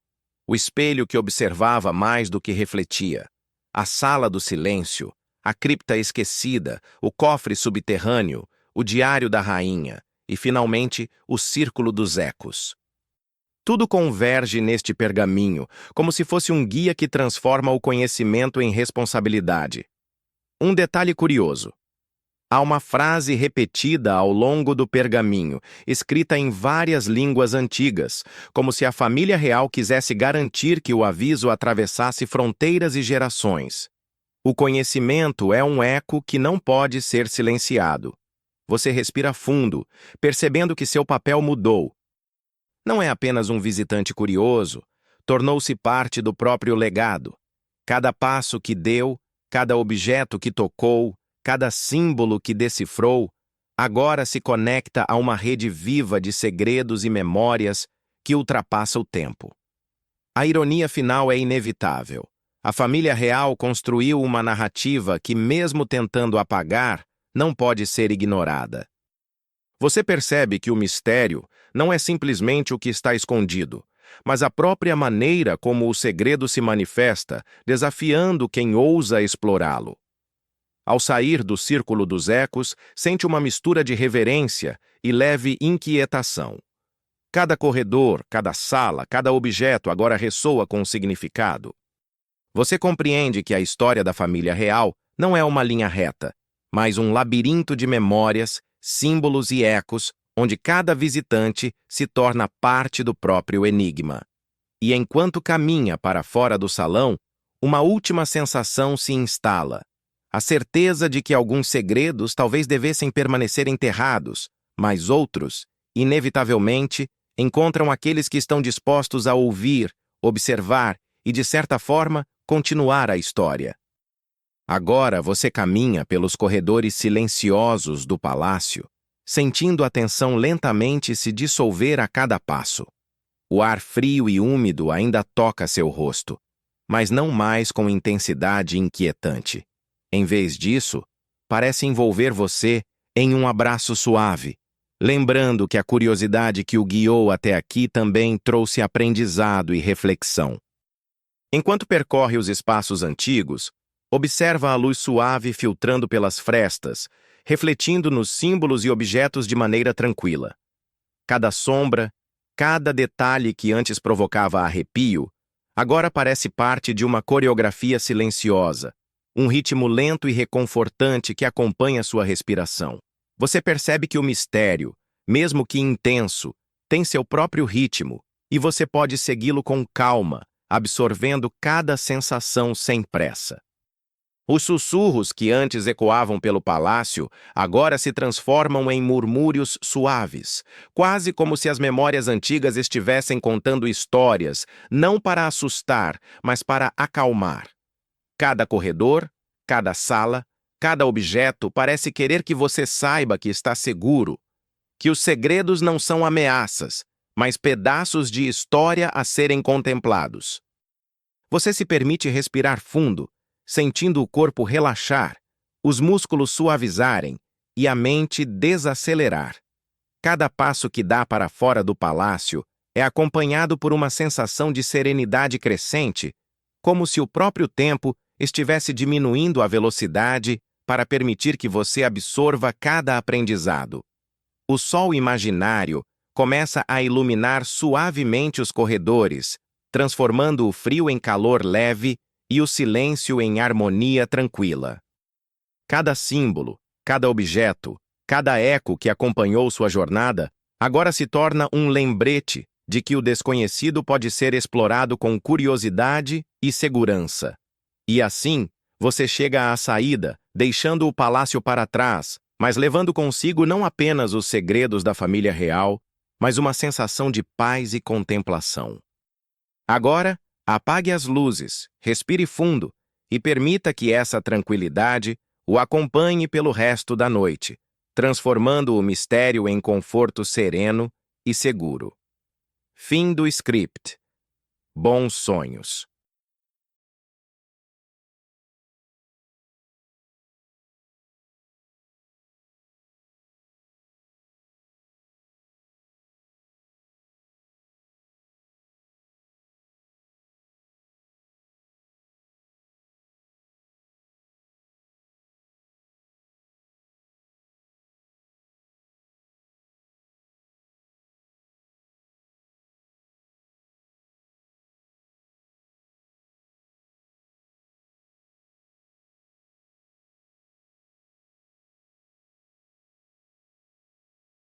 O espelho que observava mais do que refletia. A sala do silêncio. A cripta esquecida, o cofre subterrâneo, o diário da rainha e, finalmente, o círculo dos ecos. Tudo converge neste pergaminho, como se fosse um guia que transforma o conhecimento em responsabilidade. Um detalhe curioso. Há uma frase repetida ao longo do pergaminho, escrita em várias línguas antigas, como se a família real quisesse garantir que o aviso atravessasse fronteiras e gerações. O conhecimento é um eco que não pode ser silenciado. Você respira fundo, percebendo que seu papel mudou. Não é apenas um visitante curioso, tornou-se parte do próprio legado. Cada passo que deu, cada objeto que tocou, cada símbolo que decifrou, agora se conecta a uma rede viva de segredos e memórias que ultrapassa o tempo. A ironia final é inevitável. A família real construiu uma narrativa que, mesmo tentando apagar, não pode ser ignorada. Você percebe que o mistério não é simplesmente o que está escondido, mas a própria maneira como o segredo se manifesta, desafiando quem ousa explorá-lo. Ao sair do círculo dos ecos, sente uma mistura de reverência e leve inquietação. Cada corredor, cada sala, cada objeto agora ressoa com um significado. Você compreende que a história da família real não é uma linha reta, mas um labirinto de memórias, símbolos e ecos, onde cada visitante se torna parte do próprio enigma. E enquanto caminha para fora do salão, uma última sensação se instala. A certeza de que alguns segredos talvez devessem permanecer enterrados, mas outros, inevitavelmente, encontram aqueles que estão dispostos a ouvir, observar e, de certa forma, continuar a história. Agora você caminha pelos corredores silenciosos do palácio, sentindo a tensão lentamente se dissolver a cada passo. O ar frio e úmido ainda toca seu rosto, mas não mais com intensidade inquietante. Em vez disso, parece envolver você em um abraço suave, lembrando que a curiosidade que o guiou até aqui também trouxe aprendizado e reflexão. Enquanto percorre os espaços antigos, observa a luz suave filtrando pelas frestas, refletindo nos símbolos e objetos de maneira tranquila. Cada sombra, cada detalhe que antes provocava arrepio, agora parece parte de uma coreografia silenciosa, um ritmo lento e reconfortante que acompanha sua respiração. Você percebe que o mistério, mesmo que intenso, tem seu próprio ritmo, e você pode segui-lo com calma, absorvendo cada sensação sem pressa. Os sussurros que antes ecoavam pelo palácio agora se transformam em murmúrios suaves, quase como se as memórias antigas estivessem contando histórias, não para assustar, mas para acalmar. Cada corredor, cada sala, cada objeto parece querer que você saiba que está seguro, que os segredos não são ameaças, mas pedaços de história a serem contemplados. Você se permite respirar fundo, sentindo o corpo relaxar, os músculos suavizarem e a mente desacelerar. Cada passo que dá para fora do palácio é acompanhado por uma sensação de serenidade crescente, como se o próprio tempo estivesse diminuindo a velocidade para permitir que você absorva cada aprendizado. O sol imaginário começa a iluminar suavemente os corredores, transformando o frio em calor leve e o silêncio em harmonia tranquila. Cada símbolo, cada objeto, cada eco que acompanhou sua jornada agora se torna um lembrete de que o desconhecido pode ser explorado com curiosidade e segurança. E assim, você chega à saída, deixando o palácio para trás, mas levando consigo não apenas os segredos da família real, mas uma sensação de paz e contemplação. Agora, apague as luzes, respire fundo e permita que essa tranquilidade o acompanhe pelo resto da noite, transformando o mistério em conforto sereno e seguro. Fim do script. Bons sonhos.